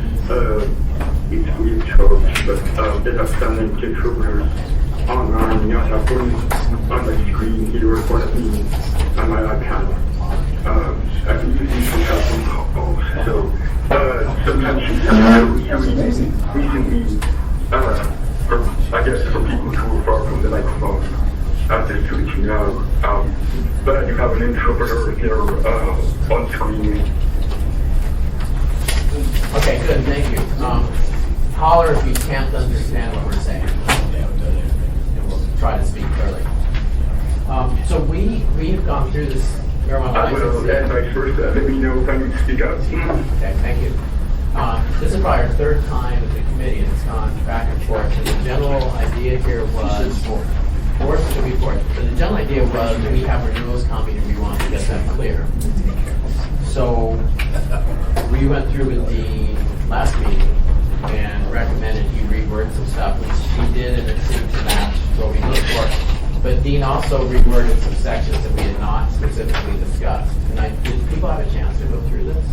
It's free of charge, but they have some interpreters online. I have one on my screen here in front of me on my iPad. I've been using some telephone calls, so sometimes recently, I guess for people who are far from the microphone, just reaching out. But I do have an interpreter here on screen. Okay, good, thank you. Holler if you can't understand what we're saying. And we'll try to speak clearly. So we've gone through this marijuana I will, licensing. and vice versa. Let me know if I need to speak up. Okay, thank you. This is probably our third time with the committee, and it's gone back and forth. And the general idea here was fourth to be fourth. So the general idea was we have renewals coming and we want to get them clear. So we went through with Dean last meeting and recommended he reword some stuff, which he did, and it seemed to match what we looked for. But Dean also reworded some sections that we had not specifically discussed. And did people have a chance to go through this?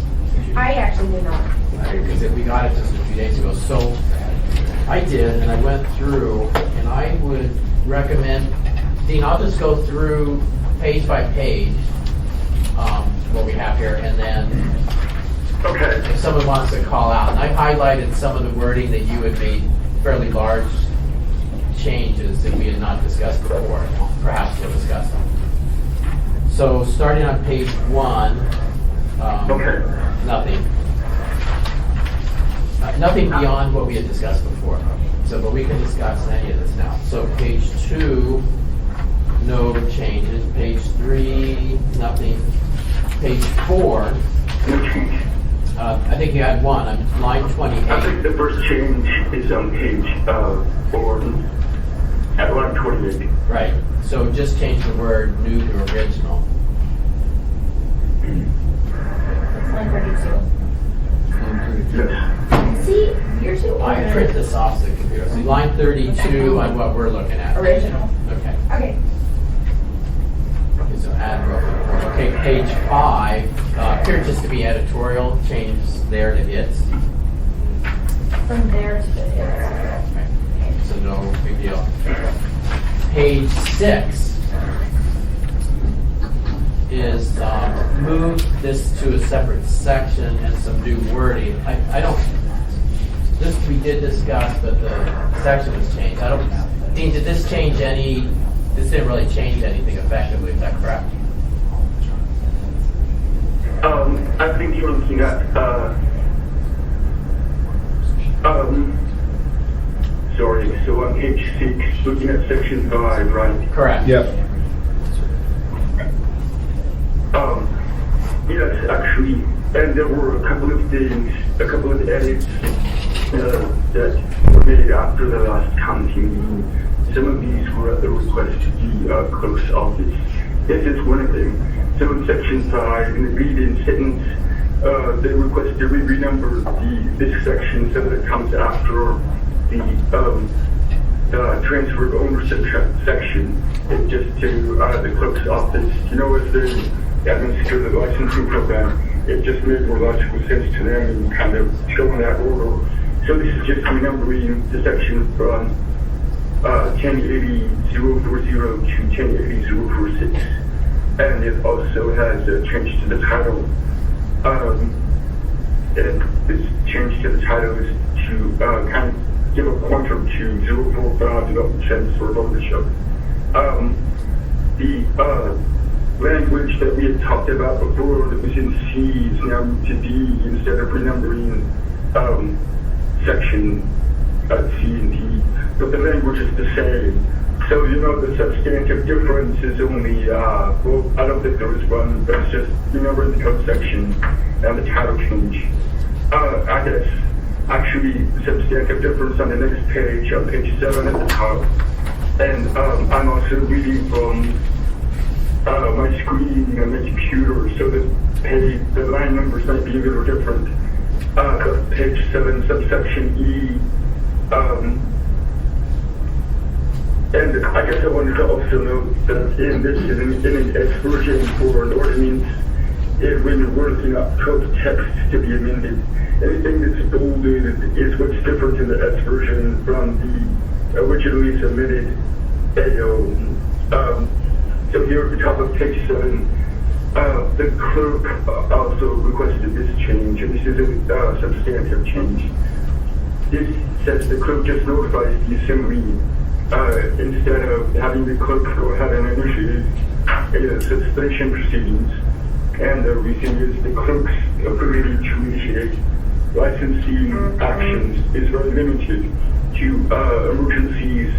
I actually did not. Because we got it just a few days ago. So I did, and I went through, and I would recommend, Dean, I'll just go through page by page what we have here, and then if someone wants to call out, and I highlighted some of the wording that you had made fairly large changes that we had not discussed before. Perhaps we'll discuss them. So starting on page 1, nothing. Nothing beyond what we had discussed before. So, but we can discuss any of this now. So page 2, no changes. Page 3, nothing. Page 4, I think you had one. On line 28. I think the first change is on page 4, at line 28. Right. So just change the word new to original. That's line 32. Yes. See, you're too I print this off the computer. So line 32 on what we're looking at. Original. Okay. Okay. Okay, so add row report. Okay, page 5 appeared just to be editorial. Change there to its. From there to the Okay. So no big deal. Page 6 is move this to a separate section and some new wording. I don't. This we did discuss, but the section was changed. I don't. Dean, did this change any? This didn't really change anything effectively. Is that correct? I think you're looking at, sorry, so on page 6, looking at section 5, right? Correct. Yep. Yes, actually, and there were a couple of things, a couple of edits that were made after the last counting meeting. Some of these were at the request of the clerk's office. This is one of them. So in section 5, in the read-in sentence, they requested to renumber this section so that it comes after the transfer of ownership section. It's just to the clerk's office. You know, as they administer the licensing program, it just made more logical sense to them and kind of showing that order. So this is just renumbering the section from 1080.040 to 1080.046. And it also has a change to the title. And this change to the title is to kind of give a pointer to 045 development chance for ownership. The language that we had talked about before that was in C is now moved to D instead of renumbering section C and D, but the language is the same. So, the substantive difference is only, well, I don't think there is one, but it's just renumbering the code section and the title change. I guess, actually, the substantive difference on the next page, on page 7 at the top. And I'm also reading from my screen on my computer, so the line numbers might be a little different. Page 7, subsection E. And I guess I wanted to also note that in an excursion for an ordinance, when you're working up code text to be amended, anything that's bolded is what's different in the excursion from the originally submitted AO. So here at the top of page 7, the clerk also requested this change, and this is a substantive change. This says the clerk just notifies the assembly instead of having the clerk go ahead and initiate suspension proceedings. And the reason is the clerk's ability to initiate licensing actions is very limited to emergencies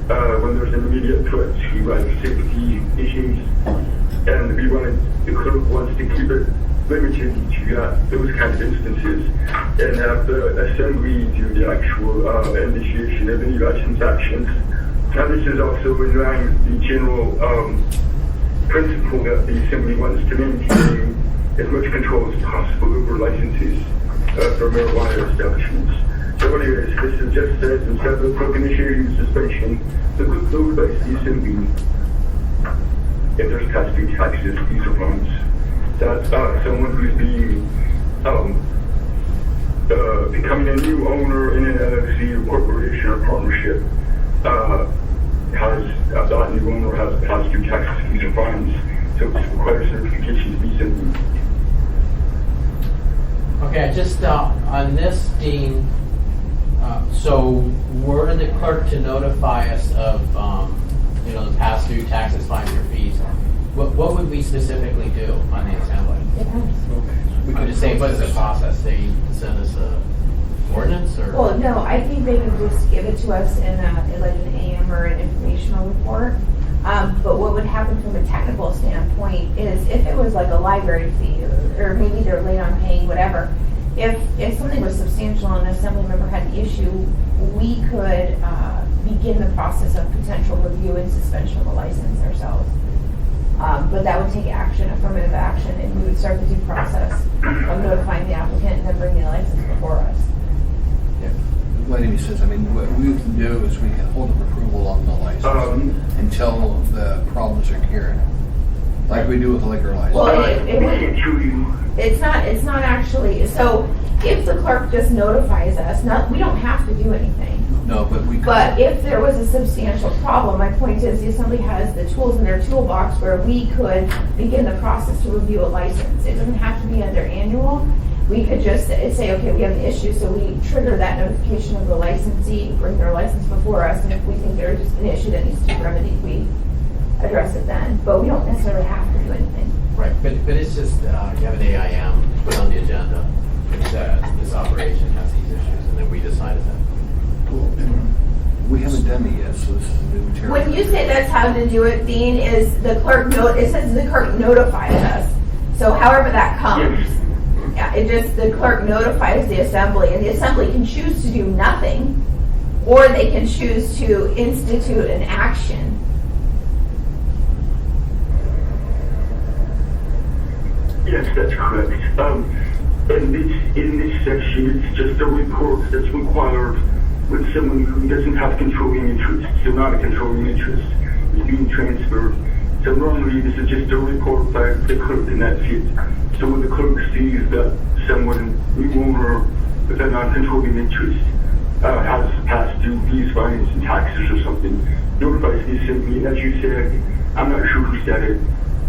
when there's an immediate threat to life safety issues. And the clerk wants to keep it limited to those kinds of instances and have the assembly do the actual initiation of any license actions. Now this is also in line with the general principle that the assembly wants to maintain as much control as possible over licenses for marijuana establishments. So anyways, this is just says instead of the clerk initiating the suspension, the clerk notifies the assembly if there's past due taxes, fees, or loans, that someone who's becoming a new owner in an LLC or corporation or partnership that new owner has past due taxes, fees, or fines. So it requires certification to be sent. Okay, just on this, Dean, so were the clerk to notify us of the past due taxes, fines, or fees, what would we specifically do on the assembly? We could just say, what is the process? They send us a ordinance, or? Well, no, I think they can just give it to us in like an AM or an informational report. But what would happen from a technical standpoint is if it was like a library fee or maybe they're late on paying, whatever, if something was substantial and an assembly member had an issue, we could begin the process of potential review and suspension of the license ourselves. But that would take action, affirmative action, and we would start the due process of notifying the applicant and then bringing the license before us. What Amy says, what we can do is we can hold up approval on the license until the problems are cured, like we do with the liquor license. Well, it's not actually, so if the clerk just notifies us, we don't have to do anything. No, but we could. But if there was a substantial problem, my point is the assembly has the tools in their toolbox where we could begin the process to review a license. It doesn't have to be under annual. We could just say, okay, we have an issue, so we trigger that notification of the licensee, bring their license before us, and if we think there's an issue that needs to be remedied, we address it then. But we don't necessarily have to do anything. Right, but it's just, you have an AIM, put on the agenda, it says this operation has these issues, and then we decided that. We haven't done it yet, so this is new material. When you say that's how to do it, Dean, is the clerk it says the clerk notifies us. So however that comes. Yeah, the clerk notifies the assembly, and the assembly can choose to do nothing, or they can choose to institute an action. Yes, that's correct. In this section, it's just a report that's required when someone who doesn't have controlling interest, so not a controlling interest, is being transferred. So normally this is just a report by the clerk, and that's it. So when the clerk sees that someone, new owner, the non-controlling interest has past due fees, fines, and taxes or something, notifies the assembly. And as you said, I'm not sure who said it,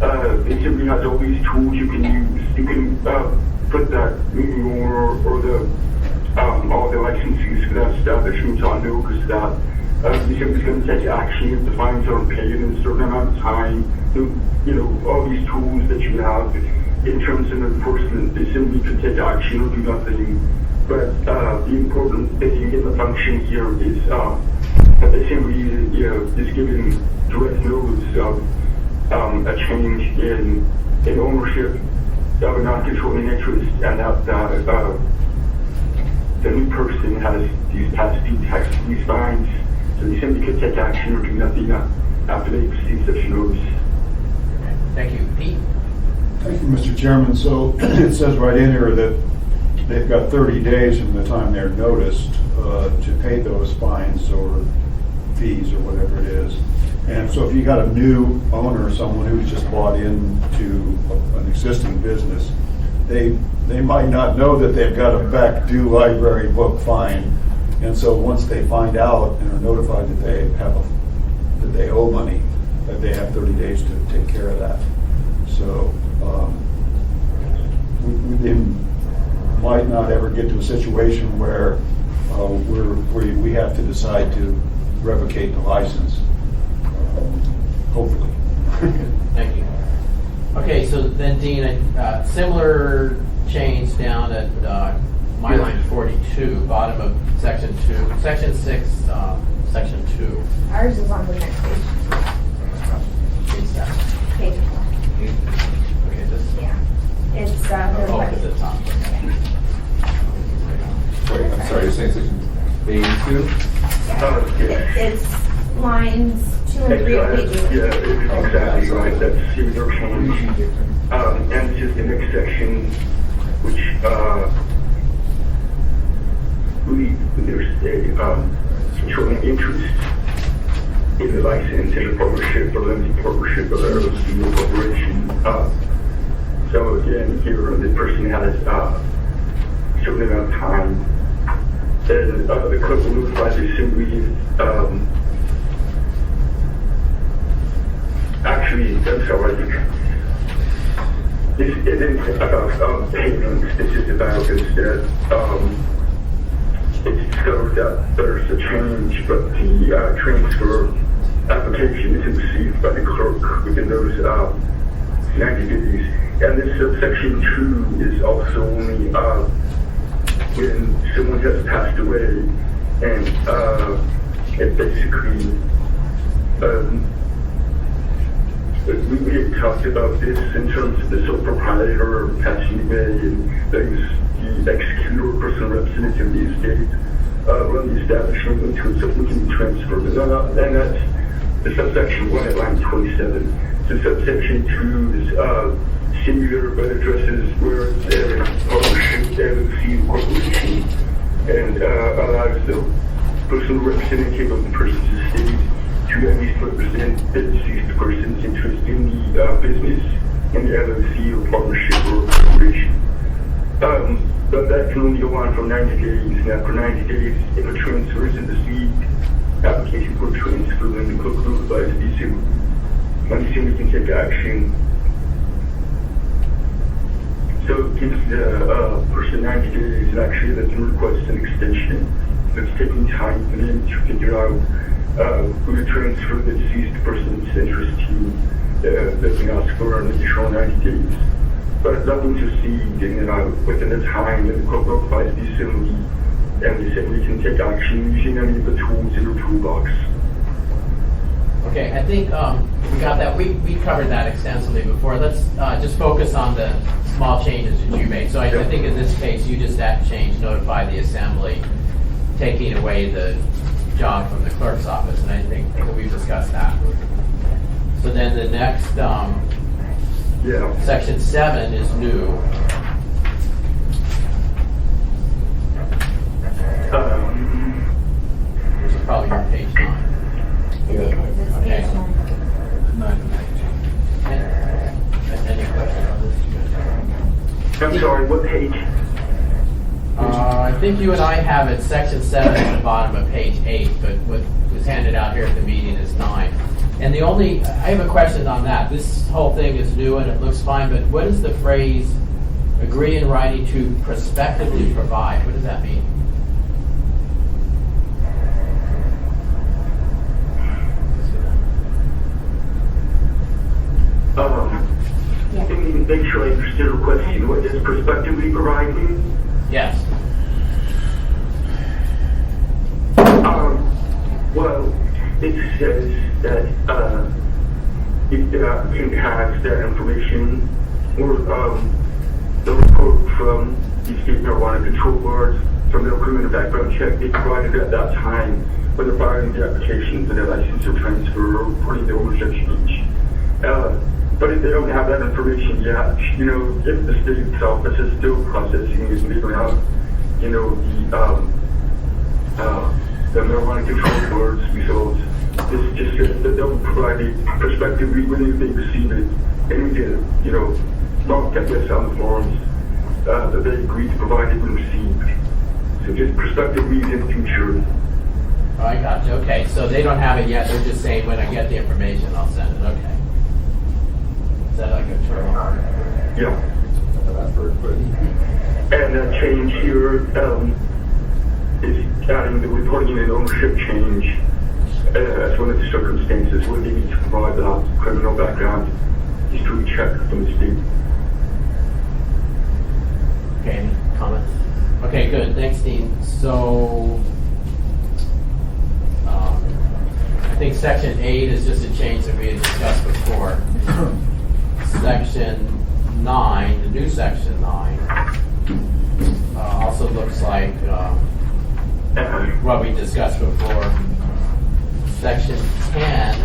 the assembly has all these tools you can use. You can put that meeting owner or the all the licensees for that establishment on notice that the assembly's going to take action if the fines aren't paid in a certain amount of time. You know, all these tools that you have in terms of enforcement, the assembly can take action or do nothing. But the important thing in the function here is that the assembly is giving direct notice of a change in ownership of a non-controlling interest, and that the new person has these past due taxes, these fines, so the assembly could take action or do nothing after they receive such notice. Thank you. Pete? Thank you, Mr. Chairman. So it says right in here that they've got 30 days from the time they're noticed to pay those fines or fees or whatever it is. And so if you got a new owner, someone who's just bought into an existing business, they might not know that they've got a back due library book fine. And so once they find out and are notified that they owe money, that they have 30 days to take care of that. So we then might not ever get to a situation where we have to decide to revocate the license. Hopefully. Thank you. Okay, so then Dean, similar change down at my line 42, bottom of section 2, section 6, section 2. Ours is on the next page. Page 4. Okay, this. Yeah. It's Oh, it's at the top. Wait, I'm sorry, you're saying section 82? It's lines 2 and 3 of page 8. Yeah, it's exactly right. That's similar change. And it's just the next section, which there's a controlling interest in the license in a partnership or limited partnership or LLC or corporation. So again, here the person has a certain amount of time, and the clerk will notify the assembly. Actually, that's how I think. This isn't about payments. This is about instead. It's discovered that there's a change, but the transfer application isn't received by the clerk within those 90 days. And this subsection 2 is also only when someone has passed away, and it basically we had talked about this in terms of the sole proprietor passing away, and things the executor or personal representative of the estate run the establishment until something can be transferred. And that's the subsection 1 at line 27. The subsection 2 is similar but addresses where it's a partnership, LLC, corporation, and allows the personal representative of the person's estate to at least represent the deceased person's interest in the business, in the LLC or partnership or corporation. But that can only go on for 90 days. And after 90 days, if a transfer is received, application for transfer, then the clerk notifies the assembly. And the assembly can take action. So it gives the person 90 days, and actually they can request an extension. It's taking time for them to figure out who to transfer the deceased person's interest to. They can ask for an additional 90 days. But nothing to see within the time that the clerk notifies the assembly, and the assembly can take action using any of the tools in their toolbox. Okay, I think we got that. We covered that extensively before. Let's just focus on the small changes that you made. So I think in this case, you just that change notify the assembly, taking away the job from the clerk's office, and I think we've discussed that. So then the next section 7 is new. Which is probably on page 9. Okay. Any questions on this? I'm sorry, what page? I think think you and I have it, section 7 at the bottom of page 8, but what was handed out here at the meeting is 9. And I have a question on that. This whole thing is new and it looks fine, but what is the phrase, agree in writing to prospectively provide? What does that mean? Make sure I understood the question. What is prospectively providing? Yes. Well, it says that if the applicant has that information or the report from the State Marijuana Control Board from their criminal background check, they provided at that time when they're filing the application for their license or transfer or reporting the ownership change. But if they don't have that information yet, you know, if the state itself is still processing it, they don't have, you know, the marijuana control board's results, this just says that they'll provide it prospectively when they receive it, and we can, you know, mark that this on the forms that they agree to provide it when received. So just prospectively in the future. Oh, I got you. Okay, so they don't have it yet. They're just saying when I get the information, I'll send it. Okay. Is that like a term? Yeah. That's very good. And that change here is adding the reporting and ownership change as one of the circumstances where they need to provide the criminal background history check from the state. Okay, any comments? Okay, good. Thanks, Dean. So, I think section 8 is just a change that we had discussed before. Section 9, the new section 9, also looks like what we discussed before. Section 10,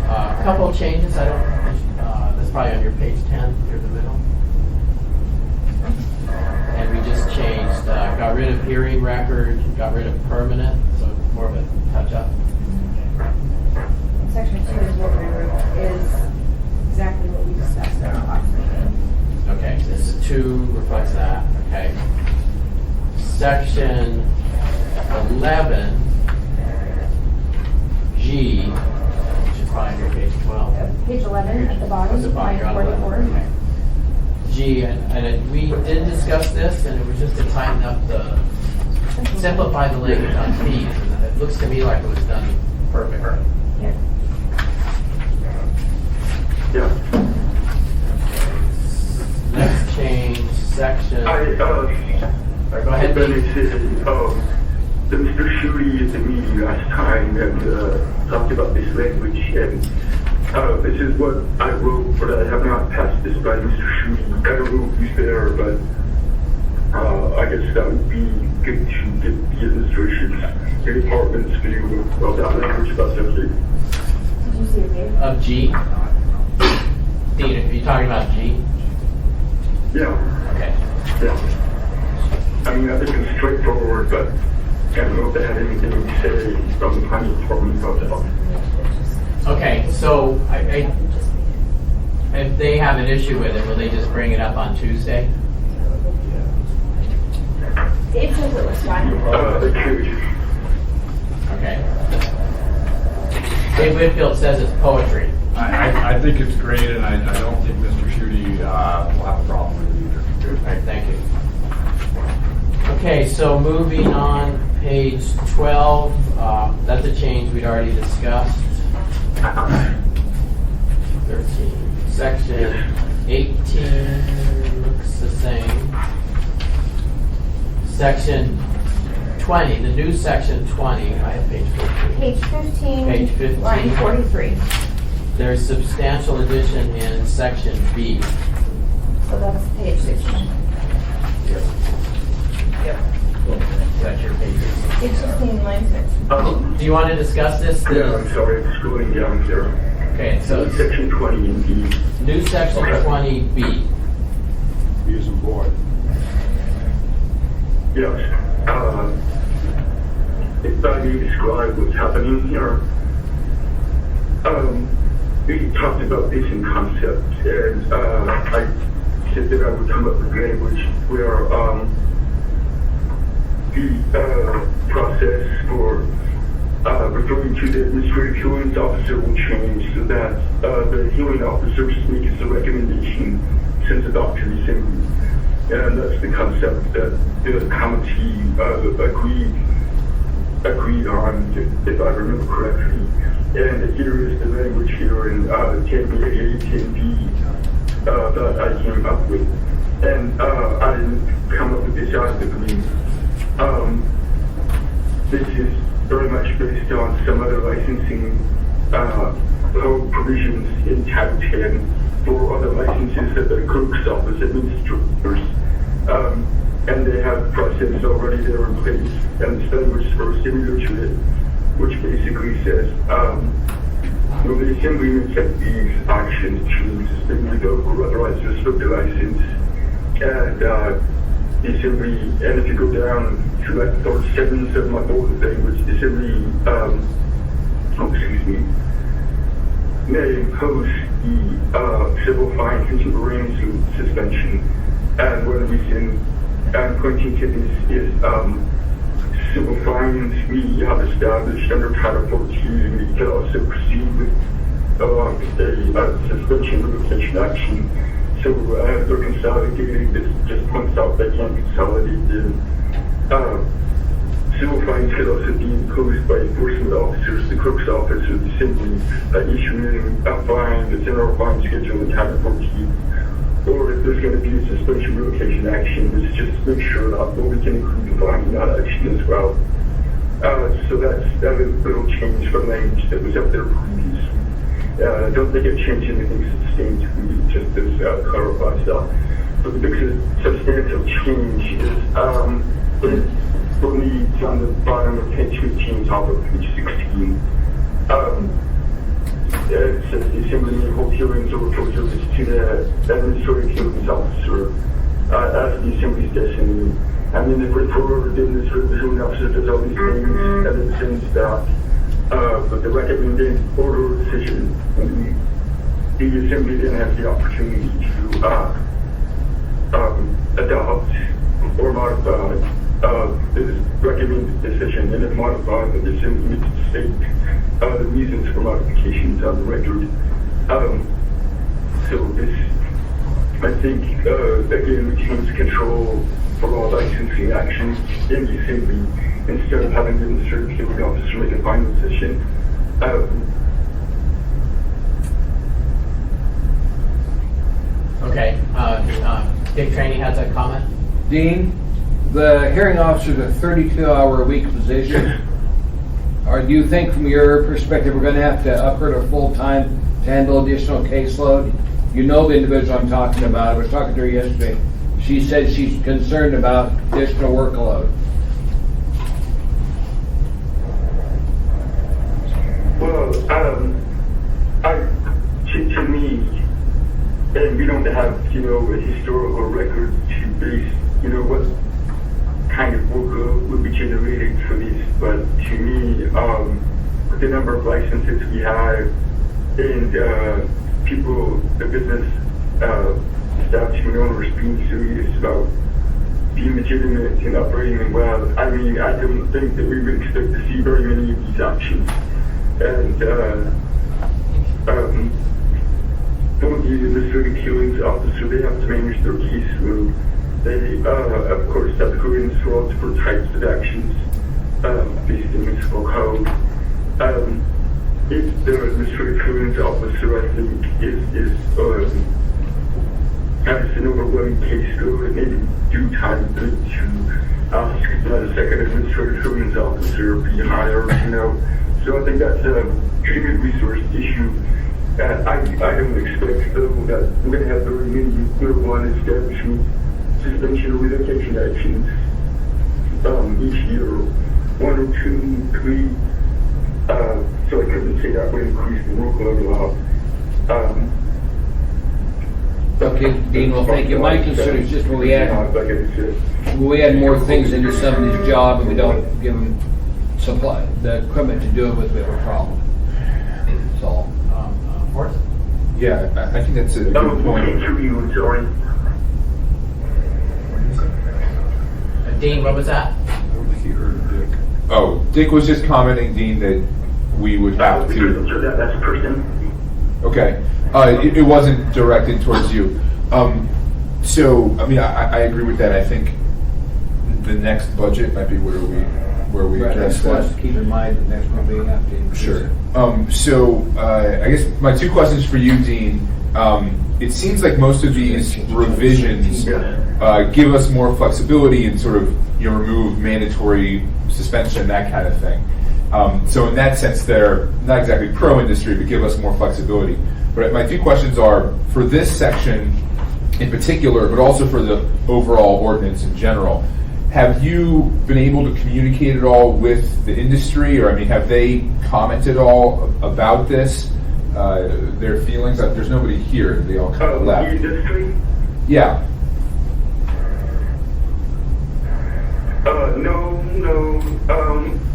a couple of changes. That's probably on your page 10, near the middle. And we just changed, got rid of hearing record, got rid of permanent, so more of a touch-up. Section 2 is what is exactly what we discussed at our last meeting. Okay, this 2 reflects that, okay. Section 11, G, which is probably on your page 12. Page 11 at the bottom, line 44. Okay. G, and we did discuss this, and it was just to tighten up simplify the language on fees. And it looks to me like it was done perfectly. Yeah. Yeah. Next change, section. Go ahead. Mr. Shuri at the meeting last time and talked about this language, and this is what I wrote, but I have not passed this by Mr. Shuri. I don't know who's there, but I guess that would be good to get the administration's department's view of that language about subject. Did you see it, Dave? Of G? Dean, are you talking about G? Yeah. Okay. Yeah. I mean, I think it's straightforward, but I don't know if they had anything to say from the planning department about that. Okay, so if they have an issue with it, will they just bring it up on Tuesday? Dave says it was fine. Okay. Dave Whitfield says it's poetry. I think it's great, and I don't think Mr. Shooty will have a problem with it either. All right, thank you. Okay, so moving on, page 12, that's a change we'd already discussed. 13. Section 18 looks the same. Section 20, the new section 20, I have page 15. Page 15. Page 15. Line 43. There's substantial addition in section B. So that's page 16. Yep. That's your page. Page 16, line 6. Do you want to discuss this? Yeah, I'm sorry, I'm scrolling down here. Okay, so section 20 in B. New section 20B. B as in boy. Yes. If I may describe what's happening here, we talked about this in concept, and I said that I would come up with language where the process for referring to the administrative hearings officer will change so that the hearing officer makes the recommendation sent it off to the assembly. And that's the concept that the committee agreed on, if I remember correctly. And here is the language here in 10B, 10B that I came up with. And I didn't come up with this out of the green. This is very much based on some other licensing code provisions in Title 10 for other licenses that the clerk's office administers. And they have processes already there in place. And this language is very similar to it, which basically says, when the assembly makes these actions to suspend, revoke, or otherwise restrict the license, and the assembly, and if you go down to like 37 of my old language, the assembly, may impose the civil fine, contemporaneous suspension. And one reason I'm pointing to this is civil fines we have established under Title 14. We can also proceed with a suspension revocation action. So they're consolidating. This just points out they can't consolidate them. Civil fines could also be imposed by enforcement officers, the clerk's office, or the assembly, issuing a fine that's in our fine schedule in Title 14. Or if there's going to be a suspension revocation action, let's just make sure that we can include the fine in that action as well. So that's a little change from language that was up there previously. I don't think it changed anything substantially, just to clarify stuff. But the big substantial change is for me, it's on the bottom of page 15, top of page 16. It says the assembly may hold hearings or report hearings to the administrative hearings officer as the assembly's designee. And then if we're forward, then the hearing officer does all these things and then sends back. But the recommended order or decision, the assembly then has the opportunity to adopt or modify this recommended decision, and if modified, the assembly needs to state the reasons for modifications on the record. So this, I think, again, retains control for all licensing actions in the assembly instead of having the administrative hearing officer make a final decision. Okay, Dick Cheney has a comment? Dean, the hearing officer is a 32-hour-a-week position. Or do you think from your perspective we're going to have to up her to full-time to handle additional caseload? You know the individual I'm talking about. I was talking to her yesterday. She said she's concerned about additional workload. Well, to me, and we don't have, a historical record to base, what kind of workload would be generated for this, but to me, the number of licenses we have and people, the business establishment owners being serious about being legitimate and operating them well, I mean, I don't think that we would expect to see very many of these actions. And don't the administrative hearings officer, they have to manage their caseload. They, of course, have hearings for all different types of actions based in municipal code. If the administrative hearings officer, I think, has an overwhelming caseload, it may be due time to ask that a second administrative hearings officer be hired, So I think that's a human resource issue. I don't expect, though, that we're going to have very many marijuana establishment suspension or relocation actions each year, 1 or 2, 3. So I couldn't say that would increase the workload a lot. Okay, Dean, well, thank you. My concern is just when we add more things into somebody's job and we don't give them supply, the equipment to do it with, we have a problem. That's all. Horst? Yeah, I think that's a good point. Dean, what was that? I don't think he heard Dick. Oh, Dick was just commenting, Dean, that we would have to. So that's person. Okay. It wasn't directed towards you. So, I mean, I agree with that. I think the next budget might be where we Right, address that's that. keep in mind, the next one we have to increase. Sure. So, I guess my two questions for you, Dean. It seems like most of these revisions give us more flexibility and sort of remove mandatory suspension, that kind of thing. So in that sense, they're not exactly pro-industry, but give us more flexibility. But my two questions are, for this section in particular, but also for the overall ordinance in general, have you been able to communicate at all with the industry, or I mean, have they commented all about this, their feelings? There's nobody here; they all kind of left. The industry? Yeah. No.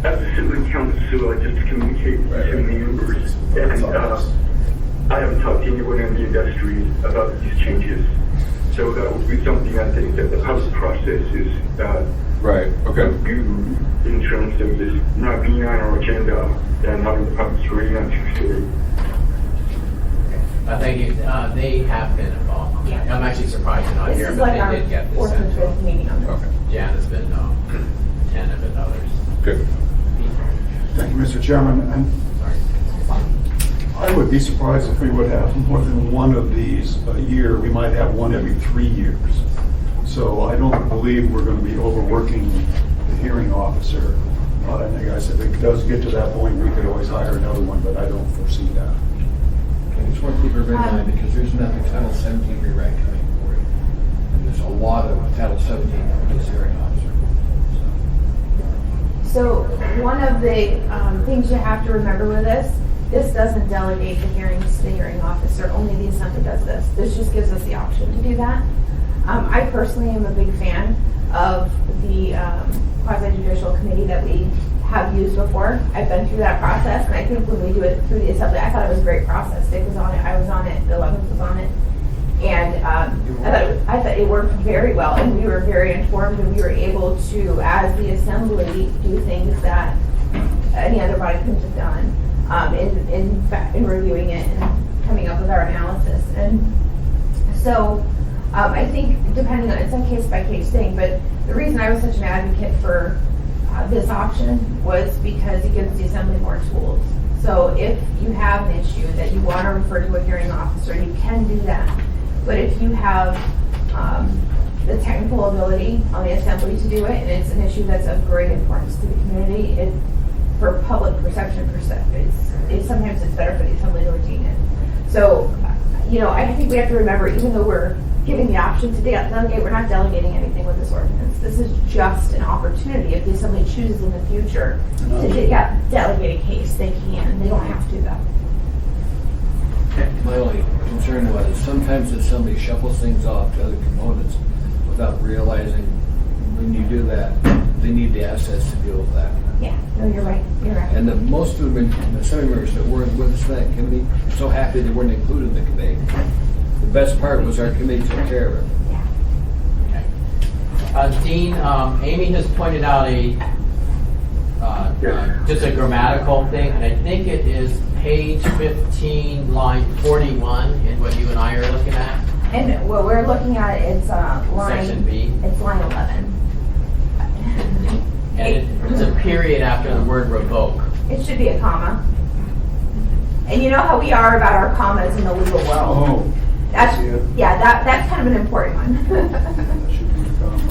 As a city council, I just communicate to members, and I haven't talked to anyone in the industry about these changes. So that would be something I think that the public process is right. Okay. In terms of this not being on our agenda and having the public hearing on Tuesday. Thank you. They have been involved. Yeah. I'm actually surprised they're not This here, is but like they our did get this. fourth and fifth meeting on this. Okay. Jan has been, 10 have been others. Good. Thank you, Mr. Chairman. And I would be surprised if we would have more than one of these a year. We might have one every 3 years. So I don't believe we're going to be overworking the hearing officer. And I guess if it does get to that point, we could always hire another one, but I don't foresee that. I just want to keep everybody in mind, because there's nothing Title 17 rewrite coming for it. And there's a lot of Title 17 for this hearing officer. So one of the things you have to remember with this doesn't delegate the hearings to the hearing officer, only the assembly does this. This just gives us the option to do that. I personally am a big fan of the quasi-judicial committee that we have used before. I've been through that process, and I think when we do it through the assembly, I thought it was a great process. Dick was on it, I was on it, Bill Evans was on it. And I thought it worked very well, and we were very informed, and we were able to, as the assembly, do things that any other body couldn't have done in reviewing it and coming up with our analysis. And so I think, depending on, it's a case-by-case thing, but the reason I was such an advocate for this option was because it gives the assembly more tools. So if you have an issue that you want to refer to a hearing officer, you can do that. But if you have the technical ability on the assembly to do it, and it's an issue that's of great importance to the community, for public perception perspective, sometimes it's better for the assembly to retain it. So, I think we have to remember, even though we're giving the option to delegate, we're not delegating anything with this ordinance. This is just an opportunity. If the assembly chooses in the future to delegate a case, they can. They don't have to, though. My only concern was sometimes if somebody shuffles things off to other components without realizing when you do that, they need the assets to deal with that. Yeah, no, you're right. You're right. And most of the assembly members that were with us in that committee are so happy they weren't included in the committee. The best part was our committee took care of it. Okay. Dean, Amy has pointed out just a grammatical thing, and I think it is page 15, line 41 in what you and I are looking at. And what we're looking at, it's line... Section B. It's line 11. And it's a period after the word revoke. It should be a comma. And you know how we are about our commas in the legal world. Oh. That's kind of an important one. That should be a comma.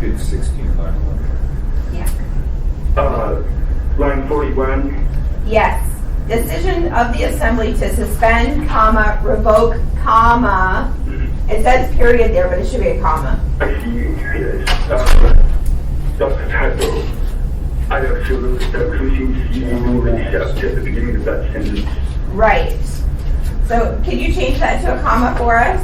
Page 16, line 11. Yeah. Line 41. Yes. Decision of the assembly to suspend, comma, revoke, comma. It says period there, but it should be a comma. I see, yes. That's the typo. I absolutely see accept at the beginning of that sentence. Right. So can you change that to a comma for us?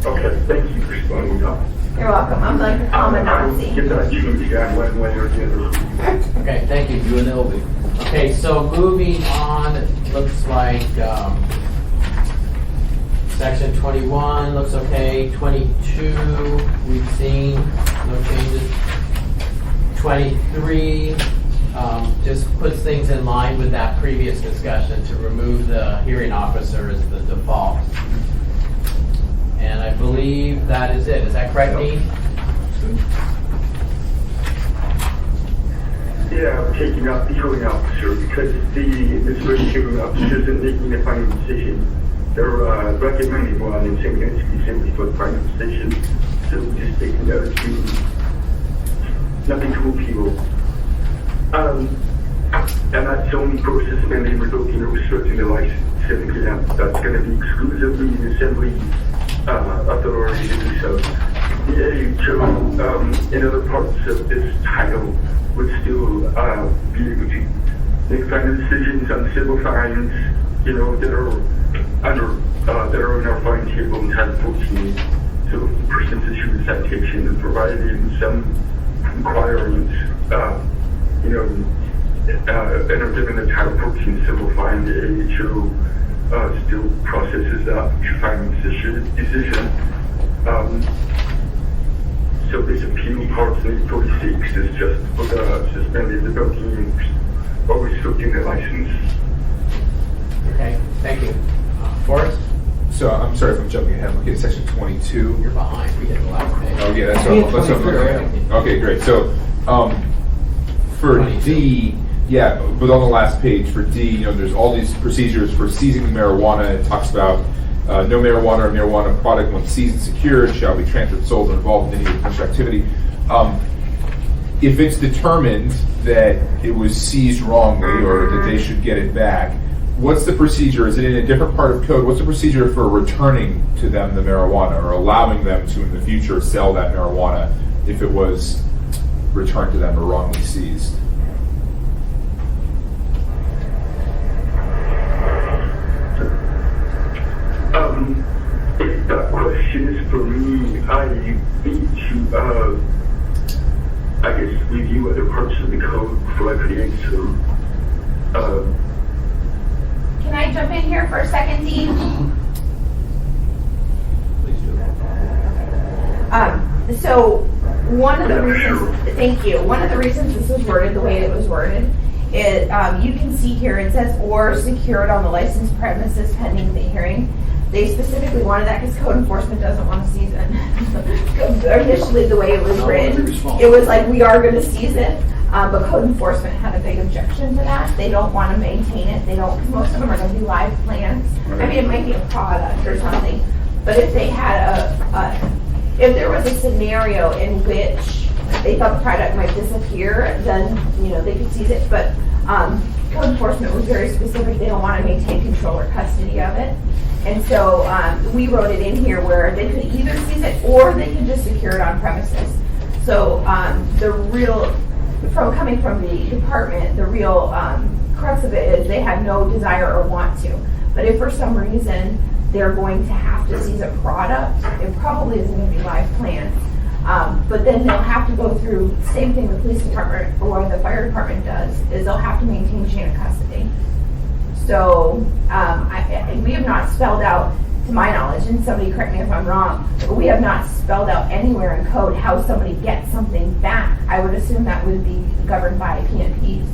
Okay, thank you for spelling it out. You're welcome. I'm like a comma Nazi. Get that changed down one way or the other. Okay, thank you. UNLV. Okay, so moving on, it looks like Section 21 looks okay. 22, we've seen, no changes. 23 just puts things in line with that previous discussion to remove the hearing officer as the default. And I believe that is it. Is that correct, Dean? Yeah, I'm taking out the hearing officer because the administrative hearing officer isn't making a final decision. They're recommending one and saying it's be simply for the final decision. So we're just taking that as nothing to appeal. And that's the only process suspending revoking or restricting the license. That's going to be exclusively the assembly authority to do so. The AHO in other parts of this title would still be able to make final decisions on civil fines, that are under that are in our fine table in Title 14. So if the person's issued a citation and provided in some requirements, and are given a Title 14 civil fine, the AHO still processes that final decision. So this appeal part of 846 is just for the suspended revoking or restricting the license. Okay, thank you. Forrest? So I'm sorry if I'm jumping ahead. I'm looking at section 22. You're behind. We hit the last page. Oh yeah, that's what I'm looking at. Okay, great. So for 22. D, yeah, but on the last page for D, there's all these procedures for seizing marijuana. It talks about no marijuana or marijuana product when seized and secured shall be transferred, sold, or involved in any commercial activity. If it's determined that it was seized wrongly or that they should get it back, what's the procedure? Is it in a different part of code? What's the procedure for returning to them the marijuana or allowing them to in the future sell that marijuana if it was returned to them or wrongly seized? If that question is for me, I need to, I guess, review other parts of the code before I could answer. Can I jump in here for a second, Dean? So one of the reasons, thank you, one of the reasons this was worded the way it was worded is, you can see here it says or secured on the licensed premises pending the hearing. They specifically wanted that because code enforcement doesn't want to seize it. Initially, the way it was written, it was like we are going to seize it, but code enforcement had a big objection to that. They don't want to maintain it. They don't, because most of them are going to be live plants. I mean, it might be a product or something, but if they had if there was a scenario in which they thought the product might disappear, then they could seize it. But code enforcement was very specific. They don't want to maintain control or custody of it. And so we wrote it in here where they could either seize it or they could just secure it on premises. So coming from the department, the real crux of it is they had no desire or want to. But if for some reason they're going to have to seize a product, it probably isn't going to be live plants. But then they'll have to go through, same thing the police department or the fire department does, is they'll have to maintain chain of custody. So we have not spelled out, to my knowledge, and somebody correct me if I'm wrong, but we have not spelled out anywhere in code how somebody gets something back. I would assume that would be governed by PNP's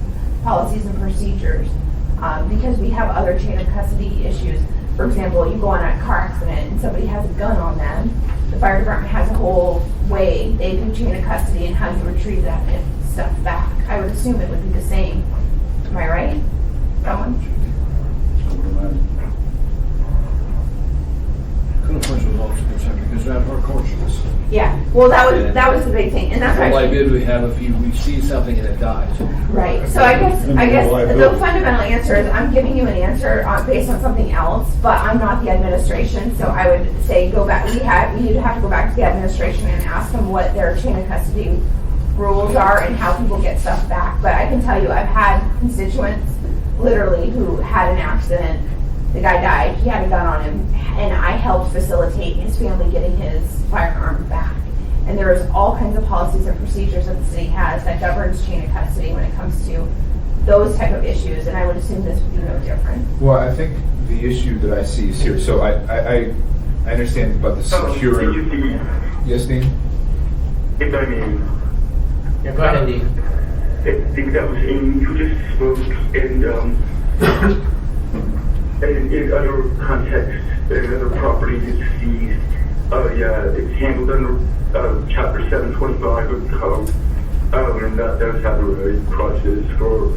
policies and procedures, because we have other chain of custody issues. For example, you go on a car accident and somebody has a gun on them, the fire department has a whole way they do chain of custody and how you retrieve that stuff back. I would assume it would be the same. Am I right? Someone? Code enforcement was also concerned because we have our courses. Yeah, well, that was the big thing, and that's What why. liability we have if we see something and it dies. Right. So I guess the fundamental answer is I'm giving you an answer based on something else, but I'm not the administration, so I would say go back. You'd have to go back to the administration and ask them what their chain of custody rules are and how people get stuff back. But I can tell you, I've had constituents literally who had an accident. The guy died. He had a gun on him, and I helped facilitate his family getting his firearm back. And there's all kinds of policies and procedures that the city has that governs chain of custody when it comes to those type of issues, and I would assume this would be no different. Well, I think the issue that I see is here. So I I understand about the securing. Yes, Dean? If I may. Yeah, go ahead, Dean. I think that was Amy who just spoke, and in other contexts, in other properties, it's seized. It's handled under Chapter 725 of the code, and that does have a process for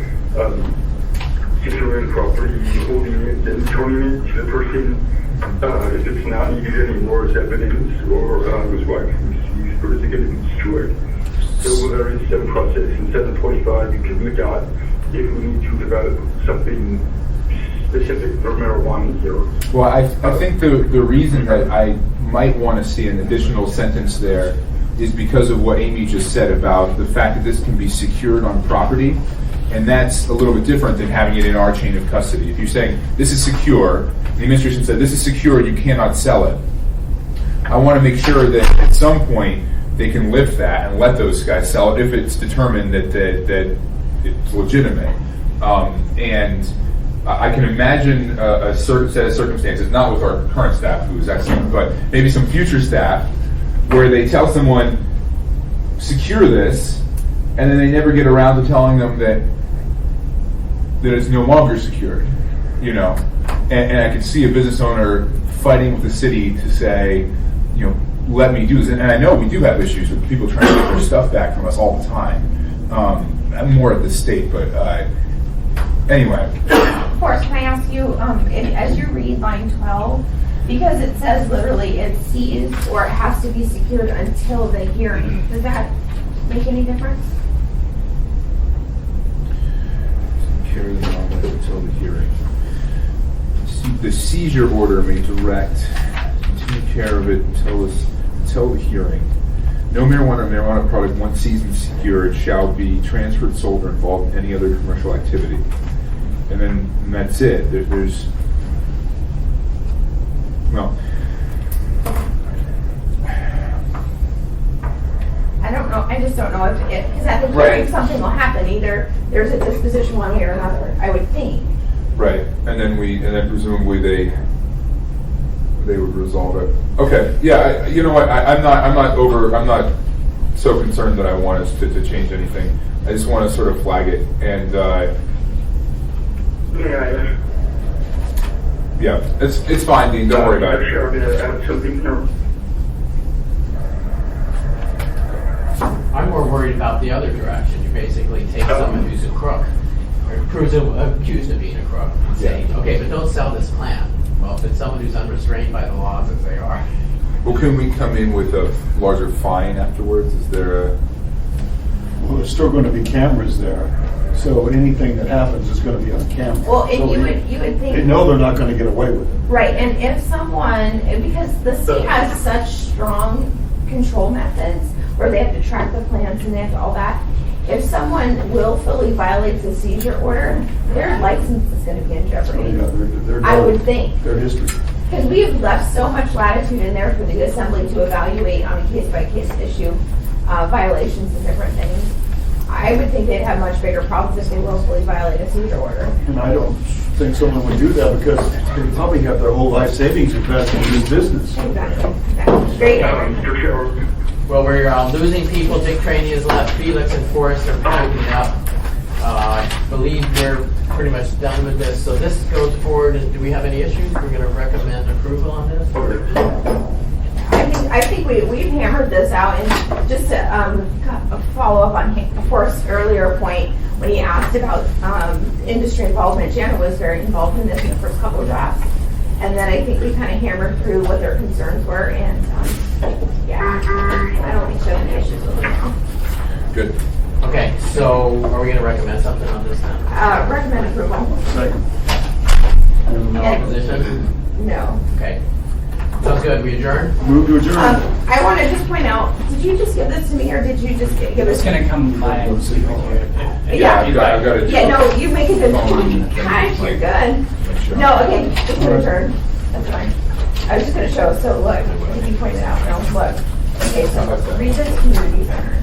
securing property, holding it, and returning it to the person if it's not needed anymore as evidence, or is rightfully seized, or is it going to be destroyed. So there is some process in 725 you can look at if we need to develop something specific for marijuana here. Well, I think the reason that I might want to see an additional sentence there is because of what Amy just said about the fact that this can be secured on property, and that's a little bit different than having it in our chain of custody. If you're saying this is secure, the administration said this is secure, you cannot sell it. I want to make sure that at some point they can lift that and let those guys sell it if it's determined that it's legitimate. And I can imagine a certain set of circumstances, not with our current staff, who's excellent, but maybe some future staff, where they tell someone, secure this, and then they never get around to telling them that it's no longer secured, you know. And I can see a business owner fighting with the city to say, you know, let me do this. And I know we do have issues with people trying to get their stuff back from us all the time. I'm more at the state, but anyway. Forrest, can I ask you, as you read line 12, because it says literally it's seized or it has to be secured until the hearing, does that make any difference? Carry the knowledge until the hearing. The seizure order may direct continue care of it until the hearing. No marijuana or marijuana product once seized and secured shall be transferred, sold, or involved in any other commercial activity. And that's it. There's well, I don't know. I just don't know if because at the hearing something will happen. Either there's a disposition one way or another. I would think. Right, and then presumably they would resolve it. Okay, yeah. You know what? I'm not so concerned that I want us to change anything. I just want to sort of flag it and. Yeah, it's fine, Dean. Don't worry about it. I'm more worried about the other direction. You basically take someone who's a crook, or accused of being a crook, and say, okay, but don't sell this plant. Well, if it's someone who's unrestrained by the laws as they are. Well, can we come in with a larger fine afterwards? Is there a... Well, there's still going to be cameras there. So anything that happens is going to be on camera. Well, and so you would think they know they're not going to get away with it. Right, and if someone, because the state has such strong control methods where they have to track the plants and they have to all that, if someone willfully violates a seizure order, their license is going to be in jeopardy. They're I would think. Their history. Because we have left so much latitude in there for the assembly to evaluate on a case-by-case issue violations and different things. I would think they'd have much bigger problems if they willfully violate a seizure order. And I don't think someone would do that because they probably have their whole life savings invested in this business. Exactly. Great. Well, we're losing people. Dick Craney is left. Felix and Forrest are picking up. I believe we're pretty much done with this. So this goes forward. And do we have any issues? We're going to recommend approval on this? I think we've hammered this out, and just to follow up on Forrest's earlier point when he asked about industry involvement. Jana was very involved in this in the first couple of drafts, and then I think we kind of hammered through what their concerns were, and I don't think there's any issues with it now. Good. Okay, so are we going to recommend something on this now? Recommend approval. Second. No opposition? No. Okay. Sounds good. We adjourn? Move to adjourn. I want to just point out, did you just give this to me, or did you just give this It's going to come by. Yeah, you got it. Yeah, no, you make it good. Gosh, you're good. No, okay, just to adjourn. That's fine. I was just going to show, so look, if you pointed out, no, look. Okay, so read this community center.